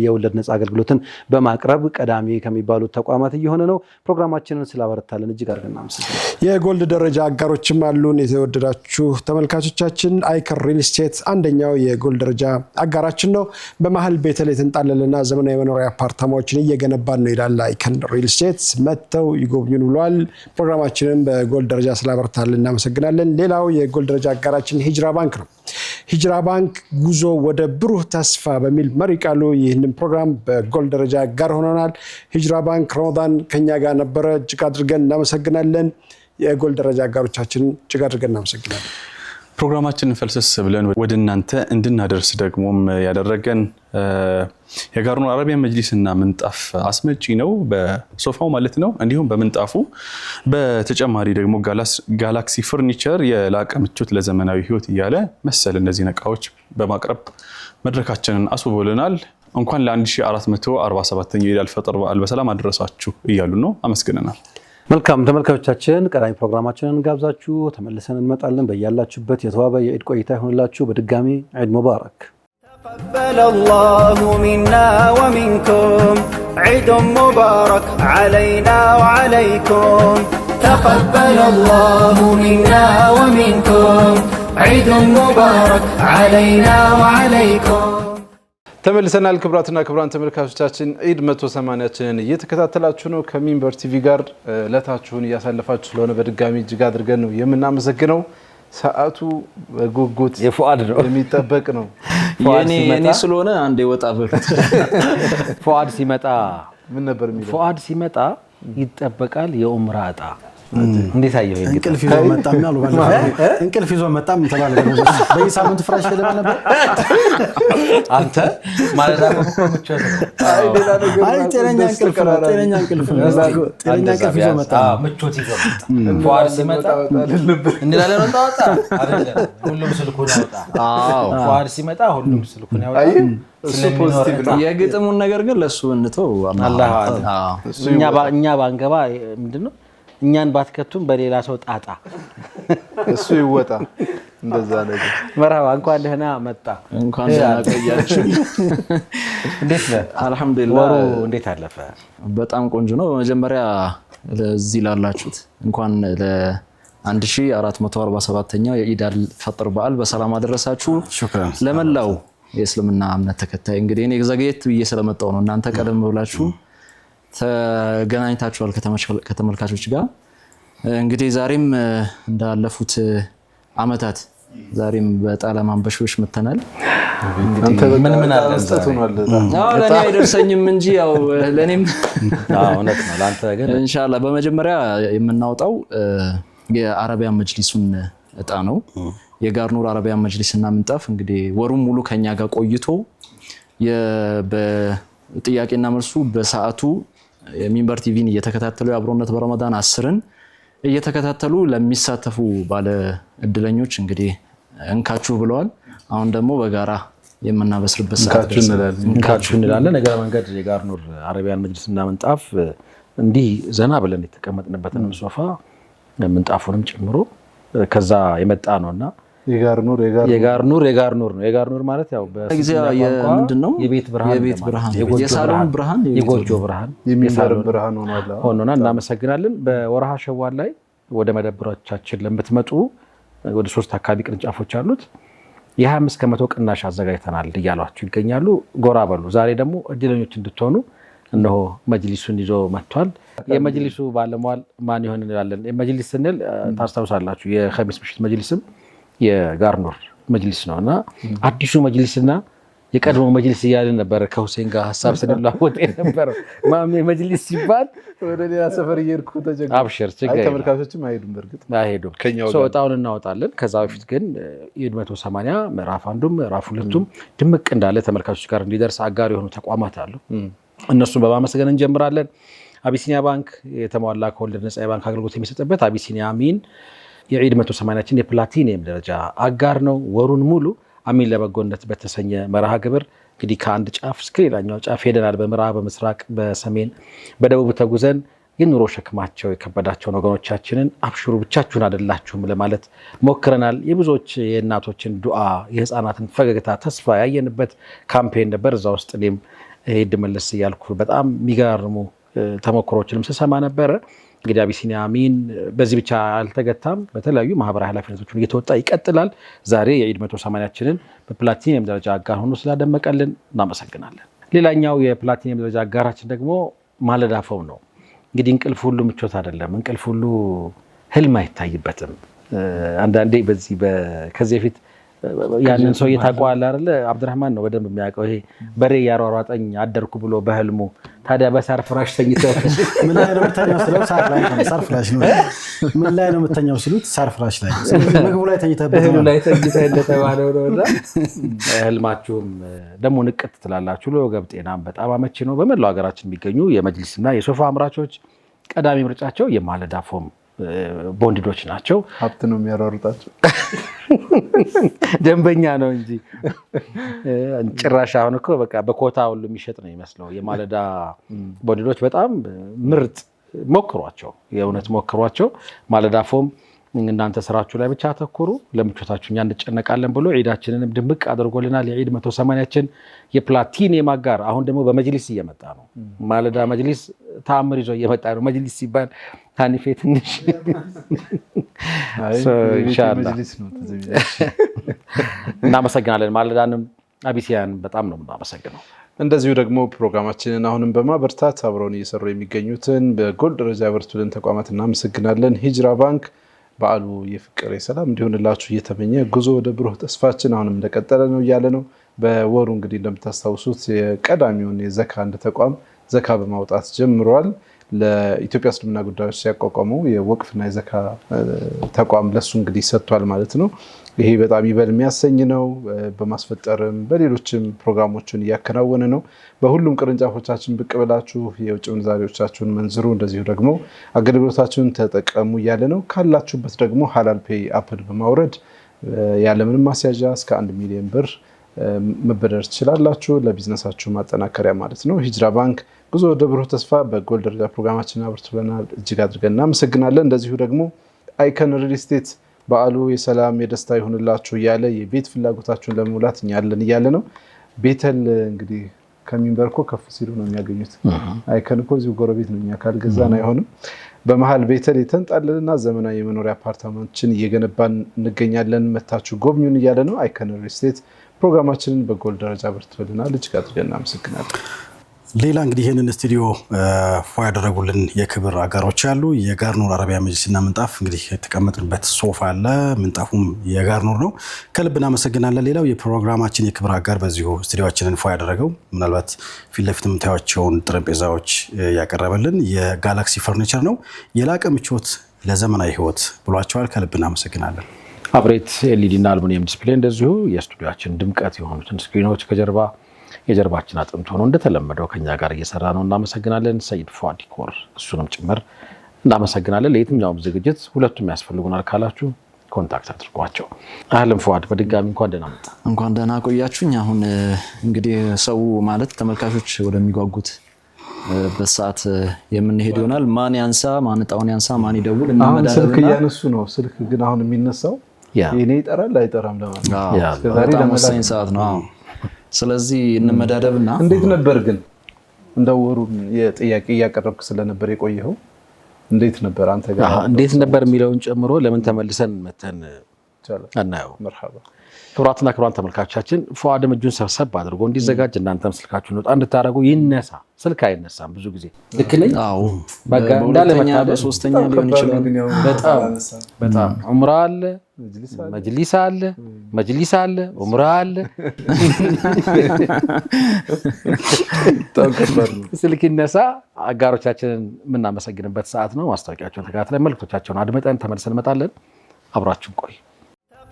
የወለድ ነፃ አገልግሎትን በማቅረብ ቀዳሚ ከሚባሉት ተቋማት እየሆነ ነው። ፕሮግራማችንን ስላበረታለን እጅግ አድርገን እናመሰግናለን። የጎልድ ደረጃ አጋሮችም አሉን። የተወደዳችሁ ተመልካቾቻችን አይከን ሪል ስቴት አንደኛው የጎልድ ደረጃ አጋራችን ነው። በመሀል ቤተል የተንጣለለና ዘመናዊ መኖሪያ አፓርታማዎችን እየገነባን ነው ይላል አይከን ሪል ስቴት። መጥተው ይጎብኙን ብሏል። ፕሮግራማችንን በጎልድ ደረጃ ስላበረታልን እናመሰግናለን። ሌላው የጎልድ ደረጃ አጋራችን ሂጅራ ባንክ ነው። ሂጅራ ባንክ ጉዞ ወደ ብሩህ ተስፋ በሚል መሪ ቃሉ ይህንን ፕሮግራም በጎልድ ደረጃ አጋር ሆነናል። ሂጅራ ባንክ ረመዳን ከኛ ጋር ነበረ። እጅግ አድርገን እናመሰግናለን። የጎልድ ደረጃ አጋሮቻችንን እጅግ አድርገን እናመሰግናለን። ፕሮግራማችንን ፈልሰስ ብለን ወደ እናንተ እንድናደርስ ደግሞም ያደረገን የጋርኑር አረቢያን መጅሊስና ምንጣፍ አስመጪ ነው፣ በሶፋው ማለት ነው። እንዲሁም በምንጣፉ በተጨማሪ ደግሞ ጋላክሲ ፈርኒቸር የላቀ ምቾት ለዘመናዊ ህይወት እያለ መሰል እነዚህ እቃዎች በማቅረብ መድረካችንን አስውቦልናል። እንኳን ለ1447ኛው የኢድ አልፈጥር በዓል በሰላም አደረሳችሁ እያሉ ነው። አመስግነናል። መልካም ተመልካቾቻችን፣ ቀዳሚ ፕሮግራማችንን ጋብዛችሁ ተመልሰን እንመጣለን። በያላችሁበት የተዋበ የኢድ ቆይታ ይሁንላችሁ። በድጋሚ ዒድ ሙባረክ። تقبل الله منا ومنكم عيد مبارك علينا وعليكم تقبل الله منا ومنكم عيد مبارك علينا وعليكم ተመልሰናል። ክብራትና ክብራን ተመልካቾቻችን ኢድ 180ኛችንን እየተከታተላችሁ ነው። ከሚንበር ቲቪ ጋር ለታችሁን እያሳለፋችሁ ስለሆነ በድጋሚ እጅግ አድርገን ነው የምናመሰግነው። ሰዓቱ በጉጉት የፉአድ ነው የሚጠበቅ ነው። የኔ ስለሆነ አንዴ ወጣ በሉት። ፉአድ ሲመጣ ምን ነበር የሚለው? ፉአድ ሲመጣ ይጠበቃል የኡምራ ዕጣ። እንዴት አየው? እንቅልፍ ይዞ መጣም ያሉ እንቅልፍ ይዞ መጣም ተባለ። በየሳምንቱ ፍራሽ ከለማ ነበር አንተ ማለዳ ቆምቆምቾ አይ ጤነኛ እንቅልፍ ነው። ጤነኛ እንቅልፍ ይዞ መጣ። ምቾት ይዞ መጣ። ፉአድ ሲመጣ እንላለን ወጣ አይደለም፣ ሁሉም ስልኩን ያወጣ። አዎ ፉአድ ሲመጣ ሁሉም ስልኩን ያወጣ። እሱ ፖዚቲቭ ነው። የግጥሙን ነገር ግን ለሱ እንተው። አላህ እኛ ባንገባ ምንድነው እኛን ባትከቱም በሌላ ሰው ጣጣ እሱ ይወጣ። እንደዛ ነገር መርሐባ። እንኳን ደህና መጣ። እንኳን ደህና ቆያችሁ። እንዴት ነህ? አልሐምዱሊላህ። ወሩ እንዴት አለፈ? በጣም ቆንጆ ነው። በመጀመሪያ ለዚህ ላላችሁት እንኳን ለ1447ኛው የኢድ አልፈጥር በዓል በሰላም አደረሳችሁ። ለመላው የእስልምና እምነት ተከታይ እንግዲህ እኔ ዘገየት ብዬ ስለመጣው ነው። እናንተ ቀደም ብላችሁ ተገናኝታችኋል ከተመልካቾች ጋር። እንግዲህ ዛሬም እንዳለፉት አመታት ዛሬም በጣም አንበሾች መተናል። ምን አለስተቱ ነው አለ ለኔ አይደርሰኝም እንጂ ያው ለኔም እውነት ነው። ላንተ ግን ኢንሻአላህ በመጀመሪያ የምናወጣው የአረቢያን መጅሊሱን ዕጣ ነው። የጋርኑር አረቢያን መጅሊስና ምንጣፍ እንግዲህ ወሩን ሙሉ ከኛ ጋር ቆይቶ በጥያቄና መልሱ በሰዓቱ የሚንበር ቲቪን እየተከታተሉ የአብሮነት በረመዳን 10ን እየተከታተሉ ለሚሳተፉ ባለ እድለኞች እንግዲህ እንካችሁ ብለዋል። አሁን ደግሞ በጋራ የምናበስርበት ሰዓት እንካችሁ እንላለን። ነገ መንገድ የጋርኑር አረቢያን መጅሊስና ምንጣፍ እንዲህ ዘና ብለን የተቀመጥንበትን ሶፋ ምንጣፉንም ጨምሮ ከዛ የመጣ ነውና የጋርኑር ነው። የጋርኑር ማለት ያው ምንድነው የቤት ብርሃን፣ የሳሎን ብርሃን፣ የጎጆ ብርሃን፣ የሚበር ብርሃን ሆኖና እናመሰግናለን። በወርሃ ሸዋል ላይ ወደ መደብሮቻችን ለምትመጡ ወደ 3 አካባቢ ቅርንጫፎች አሉት። የ25% ቅናሽ አዘጋጅተናል እያሏችሁ ይገኛሉ። ጎራ በሉ። ዛሬ ደግሞ እድለኞች እንድትሆኑ እነሆ መጅሊሱን ይዞ መጥቷል። የመጅሊሱ ባለሟል ማን ይሆን እንላለን። የመጅሊስ ስንል ታስታውሳላችሁ የኸሚስ ምሽት መጅሊስም የጋርኑር መጅሊስ ነውና አዲሱ መጅሊስና የቀድሞ መጅሊስ እያልን ነበር ከሁሴን ጋር ሐሳብ ስንለዋወጥ ነበር። ማሜ መጅሊስ ሲባል ወደ ሌላ ሰፈር እየሄድኩ ተጀግሮ አብሽር ችግር ተመልካቾችም አይሄዱም። በርግጥ አይሄዱም። ዕጣውን እናወጣለን። ከዛ በፊት ግን ኢድ 180 ምዕራፍ 1ም ምዕራፍ 2ም ድምቅ እንዳለ ተመልካቾች ጋር እንዲደርስ አጋር የሆኑ ተቋማት አሉ። እነሱን በማመስገን እንጀምራለን። አቢሲኒያ ባንክ የተሟላ ከወለድ ነፃ የባንክ አገልግሎት የሚሰጥበት አቢሲኒያ አሚን የኢድ 180ኛችን የፕላቲኒየም ደረጃ አጋር ነው። ወሩን ሙሉ አሚን ለበጎነት በተሰኘ መርሃ ግብር እንግዲህ ከአንድ ጫፍ እስከ ሌላኛው ጫፍ ሄደናል። በምዕራብ፣ በምስራቅ፣ በሰሜን፣ በደቡብ ተጉዘን የኑሮ ሸክማቸው የከበዳቸውን ወገኖቻችንን አብሽሩ ብቻችሁን አይደላችሁም ለማለት ሞክረናል። የብዙዎች የእናቶችን ዱዓ፣ የህፃናትን ፈገግታ፣ ተስፋ ያየንበት ካምፔን ነበር። እዛ ውስጥ እኔም ሄድ መለስ እያልኩ በጣም የሚገራርሙ ተሞክሮችንም ስሰማ ነበረ። እንግዲህ አቢሲኒያ አሚን በዚህ ብቻ አልተገታም። በተለያዩ ማህበራዊ ኃላፊነቶችን እየተወጣ ይቀጥላል። ዛሬ የኢድ 180ኛችንን በፕላቲኒየም ደረጃ አጋር ሆኖ ስላደመቀልን እናመሰግናለን። ሌላኛው የፕላቲኒየም ደረጃ አጋራችን ደግሞ ማለዳ ፎም ነው። እንግዲህ እንቅልፍ ሁሉ ምቾት አይደለም። እንቅልፍ ሁሉ ህልም አይታይበትም። አንዳንዴ ከዚህ በፊት ያንን ሰው እየታቋለ አይደለ? አብዱራህማን ነው በደንብ የሚያውቀው። ይሄ በሬ ያሯሯጠኝ አደርኩ ብሎ በህልሙ ታዲያ በሳር ፍራሽ ተኝተው ምን ላይ ነው የምተኛው ሲሉት ሳር ላይ ነው። ሳር ፍራሽ ነው። ምን ላይ ነው የምተኛው ሲሉት ሳር ፍራሽ ላይ፣ ምግቡ ላይ ተኝተበት እህሉ ላይ ተኝተህ እንደተባለው ነውና ህልማችሁም ደግሞ ንቅት ትላላችሁ። ለወገብ ጤናም በጣም አመቺ ነው። በመላው ሀገራችን የሚገኙ የመጅሊስና የሶፋ አምራቾች ቀዳሚ ምርጫቸው የማለዳ ፎም ቦንድዶች ናቸው። ሀብት ነው የሚያሯሩጣቸው ደንበኛ ነው እንጂ ጭራሽ አሁን እኮ በቃ በኮታ ሁሉ የሚሸጥ ነው የሚመስለው። የማለዳ ቦንድዶች በጣም ምርጥ ሞክሯቸው፣ የእውነት ሞክሯቸው። ማለዳ ፎም እናንተ ስራችሁ ላይ ብቻ አተኩሩ፣ ለምቾታችሁ እኛ እንጨነቃለን ብሎ ዒዳችንንም ድምቅ አድርጎልናል። የዒድ 180ችን የፕላቲኒየም አጋር አሁን ደግሞ በመጅሊስ እየመጣ ነው። ማለዳ መጅሊስ ተአምር ይዞ እየመጣ ነው። መጅሊስ ሲባል ታኒፌ ትንሽ ኢንሻአላህ እናመሰግናለን። ማለዳንም አቢሲያን በጣም ነው የምናመሰግነው። እንደዚሁ ደግሞ ፕሮግራማችንን አሁንም በማበርታት አብረውን እየሰሩ የሚገኙትን በጎል ደረጃ ያበርቱልን ተቋማት እናመሰግናለን። ሂጅራ ባንክ በዓሉ የፍቅር የሰላም እንዲሆንላችሁ እየተመኘ ጉዞ ወደ ብሩህ ተስፋችን አሁንም እንደቀጠለ ነው እያለ ነው። በወሩ እንግዲህ እንደምታስታውሱት የቀዳሚውን የዘካ አንድ ተቋም ዘካ በማውጣት ጀምሯል። ለኢትዮጵያ እስልምና ጉዳዮች ሲያቋቋመው የወቅፍና የዘካ ተቋም ለሱ እንግዲህ ሰጥቷል ማለት ነው። ይሄ በጣም ይበል የሚያሰኝ ነው። በማስፈጠርም በሌሎችም ፕሮግራሞችን እያከናወነ ነው። በሁሉም ቅርንጫፎቻችን ብቅ ብላችሁ የውጭ ምንዛሪዎቻችሁን መንዝሩ፣ እንደዚሁ ደግሞ አገልግሎታችሁን ተጠቀሙ እያለ ነው። ካላችሁበት ደግሞ ሀላል ፔይ አፕን በማውረድ ያለምንም ማስያዣ እስከ 1 ሚሊዮን ብር መበደር ትችላላችሁ፣ ለቢዝነሳችሁ ማጠናከሪያ ማለት ነው። ሂጅራ ባንክ ጉዞ ወደ ብሩህ ተስፋ በጎል ደረጃ ፕሮግራማችንን አብርቶልናል። እጅግ አድርገን እናመሰግናለን። እንደዚሁ ደግሞ አይከን ሪል ስቴት በዓሉ የሰላም የደስታ ይሁንላችሁ እያለ የቤት ፍላጎታችሁን ለመሙላት እኛ አለን እያለ ነው። ቤተል እንግዲህ ከሚንበር እኮ ከፍ ሲሉ ነው የሚያገኙት። አይከን እኮ እዚሁ ጎረቤት ነው፣ እኛ ካልገዛን አይሆንም። በመሀል ቤተል የተንጣለልና ዘመናዊ የመኖሪያ አፓርታማዎችን እየገነባን እንገኛለን፣ መታችሁ ጎብኙን እያለ ነው። አይከን ሪል ስቴት ፕሮግራማችንን በጎል ደረጃ አብርቶልናል። እጅግ አድርገን እናመሰግናለን። ሌላ እንግዲህ ይህንን ስቱዲዮ ፎ ያደረጉልን የክብር አጋሮች አሉ። የጋርኑር አረቢያ መጅሊስና ምንጣፍ እንግዲህ የተቀመጥንበት ሶፋ አለ፣ ምንጣፉም የጋርኑር ነው። ከልብ እናመሰግናለን። ሌላው የፕሮግራማችን የክብር አጋር በዚሁ ስቱዲዮችንን ፎ ያደረገው ምናልባት ፊት ለፊት የምታዩዋቸውን ጠረጴዛዎች ያቀረበልን የጋላክሲ ፈርኒቸር ነው። የላቀ ምቾት ለዘመናዊ ህይወት ብሏቸዋል። ከልብ እናመሰግናለን። አብሬት ኤልኢዲ እና አልሙኒየም ዲስፕሌይ እንደዚሁ የስቱዲዮችን ድምቀት የሆኑትን ስክሪኖች ከጀርባ የጀርባችን አጥንት ሆኖ እንደተለመደው ከኛ ጋር እየሰራ ነው። እናመሰግናለን። ሰይድ ፏድ ዲኮር እሱንም ጭምር እናመሰግናለን። ለየትኛውም ዝግጅት ሁለቱም ያስፈልጉናል ካላችሁ ኮንታክት አድርጓቸው። አህለም ፏድ በድጋሚ እንኳን ደህና መጣ። እንኳን ደህና ቆያችሁኝ። አሁን እንግዲህ ሰው ማለት ተመልካቾች ወደሚጓጉት በሰዓት የምንሄድ ይሆናል። ማን ያንሳ፣ ማን እጣውን ያንሳ፣ ማን ይደውል እና ስልክ እያነሱ ነው። ስልክ ግን አሁን የሚነሳው የኔ ይጠራል አይጠራም ለማለት ነው። በጣም ወሳኝ ሰዓት ነው። ስለዚህ እንመዳደብና እንዴት ነበር ግን እንደወሩ የጥያቄ እያቀረብክ ስለነበር የቆየው እንዴት ነበር አንተ ጋር እንዴት ነበር የሚለውን ጨምሮ ለምን ተመልሰን መተን አናየው። መርሐባ ክቡራትና ክቡራን ተመልካቾቻችን ፏድም እጁን ሰብሰብ አድርጎ እንዲዘጋጅ እናንተም ስልካችሁን ወጣ እንድታረጉ ይነሳ። ስልክ አይነሳም ብዙ ጊዜ ልክ ነኝ። አዎ በቃ እንዳለ መታደል በሶስተኛ ሊሆን ይችላል። በጣም ዑምራ አለ፣ መጅሊስ አለ፣ መጅሊስ አለ፣ ዑምራ አለ። ስልክ ይነሳ። አጋሮቻችንን የምናመሰግንበት ሰዓት ነው። ማስታወቂያቸውን ተከታትለን መልእክቶቻቸውን አድመጠን ተመልሰን እንመጣለን። አብራችሁን ቆይ።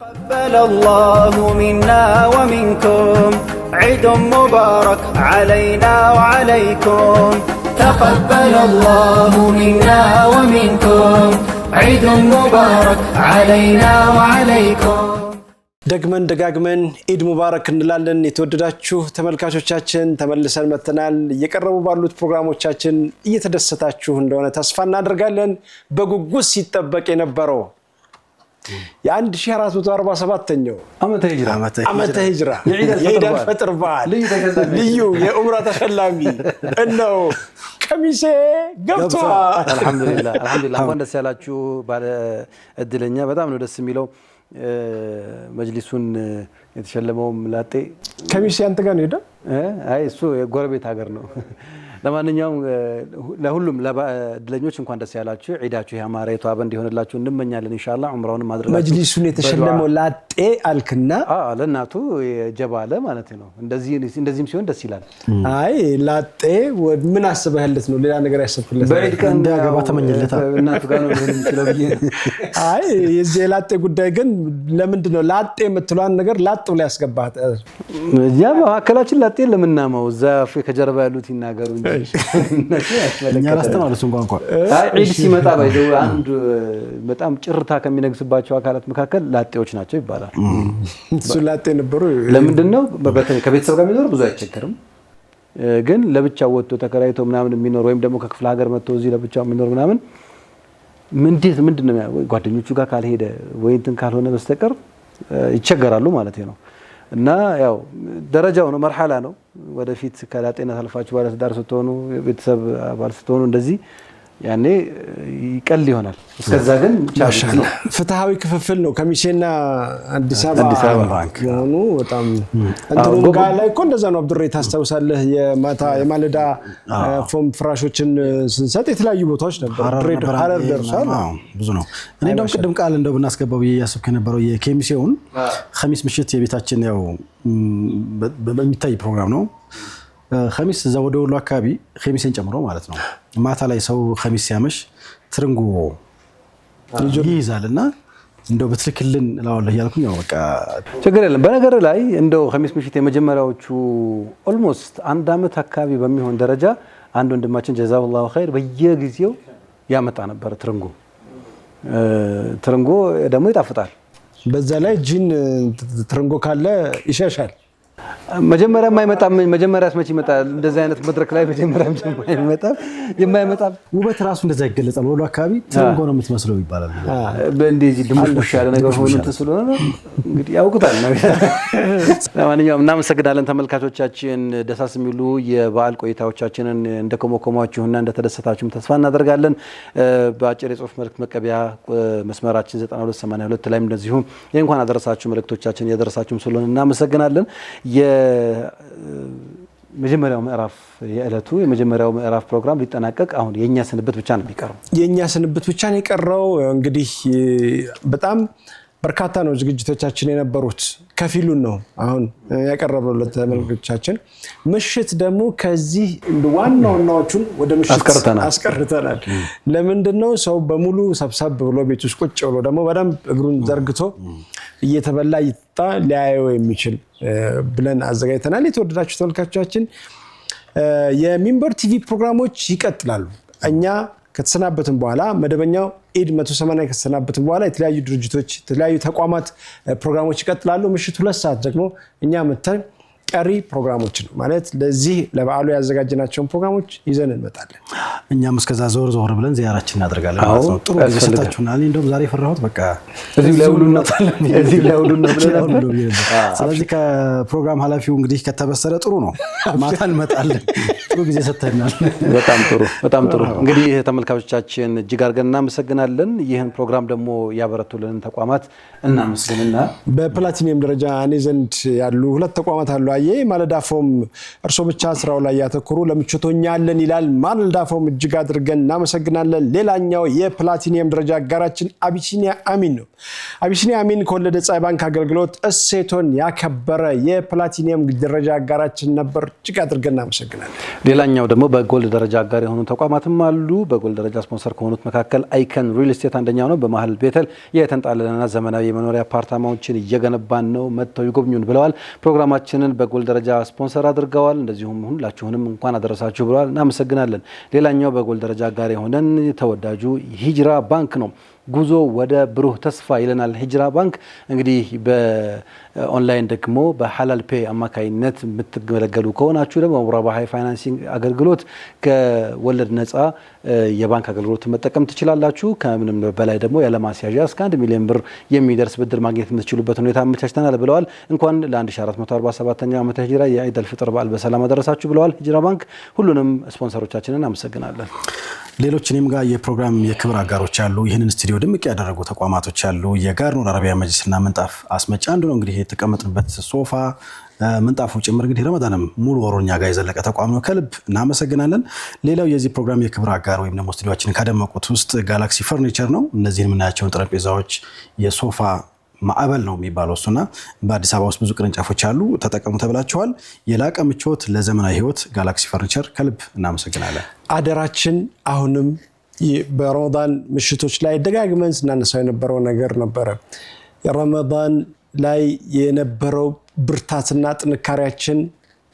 تقبل الله منا ومنكم عيد مبارك علينا وعليكم تقبل الله منا ومنكم عيد مبارك علينا وعليكم ደግመን ደጋግመን ኢድ ሙባረክ እንላለን። የተወደዳችሁ ተመልካቾቻችን ተመልሰን መተናል። እየቀረቡ ባሉት ፕሮግራሞቻችን እየተደሰታችሁ እንደሆነ ተስፋ እናደርጋለን። በጉጉት ሲጠበቅ የነበረው የ1447ኛው ዓመተ ሂጅራ የኢድ አልፈጥር በዓል ልዩ የኡምራ ተሸላሚ እነሆ ቀሚሴ ገብቷል። አልহামዱሊላህ እንኳን ደስ ያላችሁ ባለ እድለኛ። በጣም ነው ደስ የሚለው። መጅሊሱን የተሸለመው ላጤ ቀሚሴ አንተ ጋር ነው ሄደው? አይ እሱ የጎረቤት ሀገር ነው። ለማንኛውም ለሁሉም ለእድለኞች እንኳን ደስ ያላችሁ። ዒዳችሁ ያማረ የተዋበ እንዲሆንላችሁ እንመኛለን። ኢንሻአላህ ዑምራውን ማድረግ መጅሊሱን የተሸለመው ላጤ አልክና ለእናቱ የጀባለ ማለት ነው። እንደዚህም ሲሆን ደስ ይላል። አይ ላጤ ምን አስበህለት ነው? ሌላ ነገር ያሰብክለት በዒድ ቀን እንዳገባ ተመኘለታ እናቱ ጋር ነው የሚችለው ብዬ። አይ የዚህ ላጤ ጉዳይ ግን ለምንድን ነው ላጤ የምትሏን ነገር ላጥ ብላ ያስገባት? ያ በአከላችን ላጤ ለምናማው እዛ ከጀርባ ያሉት ይናገሩ እንጂ እኛ አላስተማሩትም ቋንቋ ዒድ ሲመጣ ባይዘው አንድ በጣም ጭርታ ከሚነግስባቸው አካላት መካከል ላጤዎች ናቸው ይባላል። እሱ ላጤ ነበሩ። ለምንድነው ከቤተሰብ ጋር የሚኖር ብዙ አይቸገርም፣ ግን ለብቻው ወጥቶ ተከራይቶ ምናምን የሚኖር ወይም ደግሞ ከክፍለ ሀገር መጥቶ እዚህ ለብቻው የሚኖር ምናምን ምንድነው ጓደኞቹ ጋር ካልሄደ ወይ እንትን ካልሆነ በስተቀር ይቸገራሉ ማለት ነው። እና ያው ደረጃው ነው መርሐላ ነው። ወደፊት ከላጤነት አልፋችሁ ባለትዳር ስትሆኑ ቤተሰብ አባል ስትሆኑ እንደዚህ ያኔ ይቀል ይሆናል። እስከዛ ግን ማሻአላ ፍትሃዊ ክፍፍል ነው ከሚሴና አዲስ አበባ ባንክ ነው። በጣም እንትኑ ጋር ላይ እኮ እንደዛ ነው። አብዱሬ ታስታውሳለህ? የማለዳ ፎም ፍራሾችን ስንሰጥ የተለያዩ ቦታዎች ነበር። ሀረር ደርሷል። ብዙ ነው። እኔ እንደውም ቅድም ቃል እንደው ብናስገባው ያሰብከ የነበረው የኬሚሴውን ኸሚስ ምሽት የቤታችን ያው በሚታይ ፕሮግራም ነው። ኸሚስ እዛ ወደ ወሎ አካባቢ ኸሚስን ጨምሮ ማለት ነው ማታ ላይ ሰው ኸሚስ ሲያመሽ ትርንጎ ይይዛልና እንደው በትክክልን ላወለህ ያልኩኝ ነው። በቃ ችግር የለም። በነገር ላይ እንደው ኸሚስ ምሽት የመጀመሪያዎቹ ኦልሞስት አንድ አመት አካባቢ በሚሆን ደረጃ አንድ ወንድማችን ጀዛሁላሁ ኸይር በየጊዜው ያመጣ ነበር ትርንጎ ደግሞ ይጣፍጣል። በዛ ላይ ጂን ትርንጎ ካለ ይሸሻል። መጀመሪያ የማይመጣም መጀመሪያስ መቼ ይመጣል? እንደዚህ አይነት መድረክ ላይ መጀመሪያ የማይመጣም ውበት ራሱ እንደዛ ይገለጻል። ወሎ አካባቢ ትርንጎ ነው የምትመስለው ይባላል። እንደዚህ ድምሽ ያለ ነገር ሆኖ ተስሎና እንግዲህ ያውቁታል ነው። ለማንኛውም እናመሰግናለን ተመልካቾቻችን። ደሳስ የሚሉ የበዓል ቆይታዎቻችንን እንደኮመኮማችሁና እንደተደሰታችሁም ተስፋ እናደርጋለን። በአጭር የጽሁፍ መልእክት መቀበያ መስመራችን 9282 ላይም እንደዚሁ የእንኳን አደረሳችሁ መልእክቶቻችን እያደረሳችሁም ስለሆነ እናመሰግናለን። የመጀመሪያው ምዕራፍ የዕለቱ የመጀመሪያው ምዕራፍ ፕሮግራም ሊጠናቀቅ አሁን የኛ ስንብት ብቻ ነው የሚቀረው። የኛ ስንብት ብቻ ነው የቀረው። እንግዲህ በጣም በርካታ ነው ዝግጅቶቻችን የነበሩት። ከፊሉን ነው አሁን ያቀረበው ለተመልካቾቻችን። ምሽት ደግሞ ከዚህ ዋናዎቹን ወደ ምሽት አስቀርተናል። ለምንድነው ሰው በሙሉ ሰብሰብ ብሎ ቤት ውስጥ ቁጭ ብሎ ደግሞ በደንብ እግሩን ዘርግቶ እየተበላ ይጣ ሊያየው የሚችል ብለን አዘጋጅተናል። የተወደዳችሁ ተመልካቾቻችን የሚንበር ቲቪ ፕሮግራሞች ይቀጥላሉ። እኛ ከተሰናበትን በኋላ መደበኛው ኢድ 180 ከተሰናበትን በኋላ የተለያዩ ድርጅቶች የተለያዩ ተቋማት ፕሮግራሞች ይቀጥላሉ። ምሽት 2 ሰዓት ደግሞ እኛ መተን ቀሪ ፕሮግራሞች ነው ማለት ለዚህ ለበዓሉ ያዘጋጀናቸውን ፕሮግራሞች ይዘን እንመጣለን። እኛም እስከዛ ዞር ብለን ዚያራችን እናደርጋለን ማለት ነው። ጥሩ ጊዜታችሁናል። እንደውም ዛሬ ፈራሁት በቃ እዚህ ላይ ሁሉ ነው ብለን። ስለዚህ ከፕሮግራም ኃላፊው እንግዲህ ከተበሰረ ጥሩ ነው። ማታ እንመጣለን። ጥሩ ጊዜ ሰጥተናል። በጣም ጥሩ። እንግዲህ ተመልካቾቻችን እጅግ አድርገን እናመሰግናለን። ይህን ፕሮግራም ደግሞ ያበረቱልን ተቋማት እናመስግንና በፕላቲኒየም ደረጃ እኔ ዘንድ ያሉ 2 ተቋማት አሉ። ማለዳ ፎም እርሶ ብቻ ስራው ላይ ያተኩሩ ለምቾቶኛለን ይላል። ማለዳ ፎም እጅግ አድርገን እናመሰግናለን። ሌላኛው የፕላቲኒየም ደረጃ አጋራችን አቢሲኒያ አሚን ነው። አቢሲኒያ አሚን ከወለደ ፀሐይ ባንክ አገልግሎት እሴቶን ያከበረ የፕላቲኒየም ደረጃ አጋራችን ነበር። እጅግ አድርገን እናመሰግናለን። ሌላኛው ደግሞ በጎልድ ደረጃ አጋር የሆኑ ተቋማትም አሉ። በጎልድ ደረጃ ስፖንሰር ከሆኑት መካከል አይከን ሪል ስቴት አንደኛው ነው። በመሀል ቤተል የተንጣለለና ዘመናዊ የመኖሪያ አፓርታማዎችን እየገነባን ነው፣ መጥተው ይጎብኙን ብለዋል። ፕሮግራማችንን በጎልድ ደረጃ ስፖንሰር አድርገዋል። እንደዚሁም ሁላችሁንም እንኳን አደረሳችሁ ብለዋል። እናመሰግናለን። ሌላኛው በጎልድ ደረጃ አጋር የሆነን ተወዳጁ ሂጅራ ባንክ ነው። ጉዞ ወደ ብሩህ ተስፋ ይለናል ሂጅራ ባንክ። እንግዲህ በኦንላይን ደግሞ በሐላል ፔ አማካይነት የምትገለገሉ ከሆናችሁ ደግሞ ሙራባሃ ፋይናንሲንግ አገልግሎት ከወለድ ነፃ የባንክ አገልግሎት መጠቀም ትችላላችሁ። ከምንም በላይ ደግሞ ያለማስያዣ እስከ 1 ሚሊዮን ብር የሚደርስ ብድር ማግኘት የምትችሉበት ሁኔታ አመቻችተናል ብለዋል። እንኳን ለ1447ኛው ዓመተ ሂጅራ የኢድ አልፍጥር በዓል በሰላም አደረሳችሁ ብለዋል ሂጅራ ባንክ። ሁሉንም ስፖንሰሮቻችንን አመሰግናለን። ሌሎች እኔም ጋር የፕሮግራም የክብር አጋሮች አሉ። ይህንን ስቱዲዮ ድምቅ ያደረጉ ተቋማቶች አሉ። የጋርኑር አረቢያ መጅሊስና ምንጣፍ አስመጪ አንዱ ነው። እንግዲህ የተቀመጥንበት ሶፋ ምንጣፉ ጭምር እንግዲህ ረመዳንም ሙሉ ወሮኛ ጋር የዘለቀ ተቋም ነው። ከልብ እናመሰግናለን። ሌላው የዚህ ፕሮግራም የክብር አጋር ወይም ደግሞ ስቱዲዮአችንን ካደመቁት ውስጥ ጋላክሲ ፈርኒቸር ነው። እነዚህን የምናያቸውን ጠረጴዛዎች የሶፋ ማዕበል ነው የሚባለው እሱና በአዲስ አበባ ውስጥ ብዙ ቅርንጫፎች አሉ። ተጠቀሙ ተብላችኋል። የላቀ ምቾት ለዘመናዊ ህይወት ጋላክሲ ፈርኒቸር ከልብ እናመሰግናለን። አደራችን አሁንም በረመዳን ምሽቶች ላይ ደጋግመን ስናነሳው የነበረው ነገር ነበረ። የረመዳን ላይ የነበረው ብርታትና ጥንካሬያችን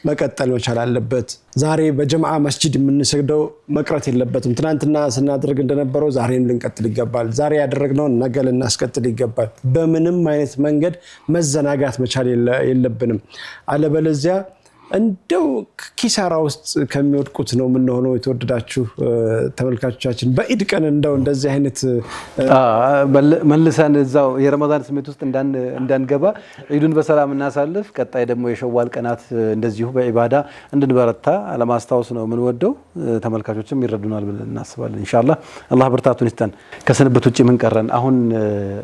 መቀጠል መቻል አለበት። ዛሬ በጀማዓ መስጂድ የምንሰግደው መቅረት የለበትም። ትናንትና ስናደርግ እንደነበረው ዛሬም ልንቀጥል ይገባል። ዛሬ ያደረግነውን ነገ ልናስቀጥል ይገባል። በምንም አይነት መንገድ መዘናጋት መቻል የለብንም። አለበለዚያ እንደው ኪሳራ ውስጥ ከሚወድቁት ነው የምንሆነው። የተወደዳችሁ ተመልካቾቻችን በኢድ ቀን እንደዚህ አይነት መልሰን እዛው የረመዳን ስሜት ውስጥ እንዳንገባ ኢዱን በሰላም እናሳልፍ። ቀጣይ ደግሞ የሸዋል ቀናት እንደዚሁ በኢባዳ እንድንበረታ ለማስታወስ ነው የምንወደው። ተመልካቾችም ይረዱናል ብለን እናስባለን። ኢንሻአላህ አላህ ብርታቱን ይስጠን። ከስንብት ውጪ ምን ቀረን? አሁን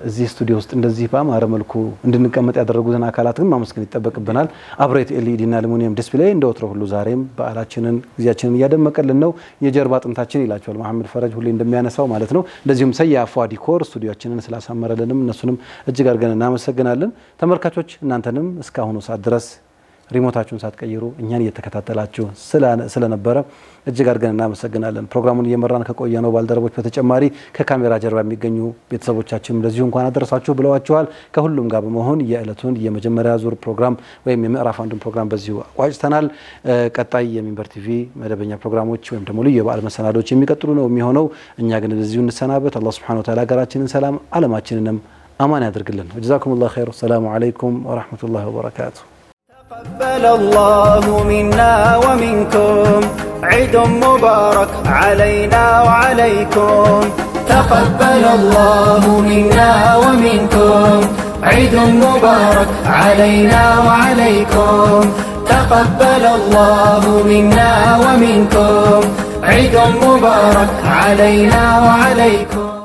እዚህ ስቱዲዮ ውስጥ እንደዚህ በአማረ መልኩ እንድንቀመጥ ያደረጉትን አካላት ግን ማመስገን ይጠበቅብናል። አብሬት ኤልኢዲ እና አሉሚኒየም ዲስፕሌይ እንደወትሮ ሁሉ ዛሬም በዓላችንን ጊዜያችንን እያደመቀልን ነው። የጀርባ አጥንታችን ይላቸዋል መሐመድ ፈረጅ ሁሌ እንደሚያነሳው ማለት ነው። እንደዚሁም ሰያፏ ዲኮር ስቱዲዮአችንን ስላሳመረልንም እነሱንም እጅግ አድርገን እናመሰግናለን። ተመልካቾች እናንተንም እስካሁኑ ሰዓት ድረስ ሪሞታችሁን ሳትቀይሩ እኛን እየተከታተላችሁ ስለነበረ እጅግ አድርገን እናመሰግናለን። ፕሮግራሙን እየመራን ከቆየነው ባልደረቦች በተጨማሪ ከካሜራ ጀርባ የሚገኙ ቤተሰቦቻችን እንደዚሁ እንኳን አደረሳችሁ ብለዋችኋል። ከሁሉም ጋር በመሆን የዕለቱን የመጀመሪያ ዙር ፕሮግራም ወይም የምዕራፍ አንዱን ፕሮግራም በዚሁ አቋጭተናል። ቀጣይ የሚንበር ቲቪ መደበኛ ፕሮግራሞች ወይም ደግሞ ልዩ የበዓል መሰናዶች የሚቀጥሉ ነው የሚሆነው። እኛ ግን እንደዚሁ እንሰናበት። አላህ ሱብሓነሁ ወተዓላ ሀገራችንን ሰላም ዓለማችንንም አማን ያድርግልን። ጀዛኩሙላሁ ኸይር። ሰላሙ አለይኩም ወራህመቱላሂ ወበረካቱ። تقبل الله منا ومنكم عيد مبارك علينا وعليكم تقبل الله منا ومنكم عيد مبارك علينا وعليكم تقبل الله منا ومنكم عيد مبارك علينا وعليكم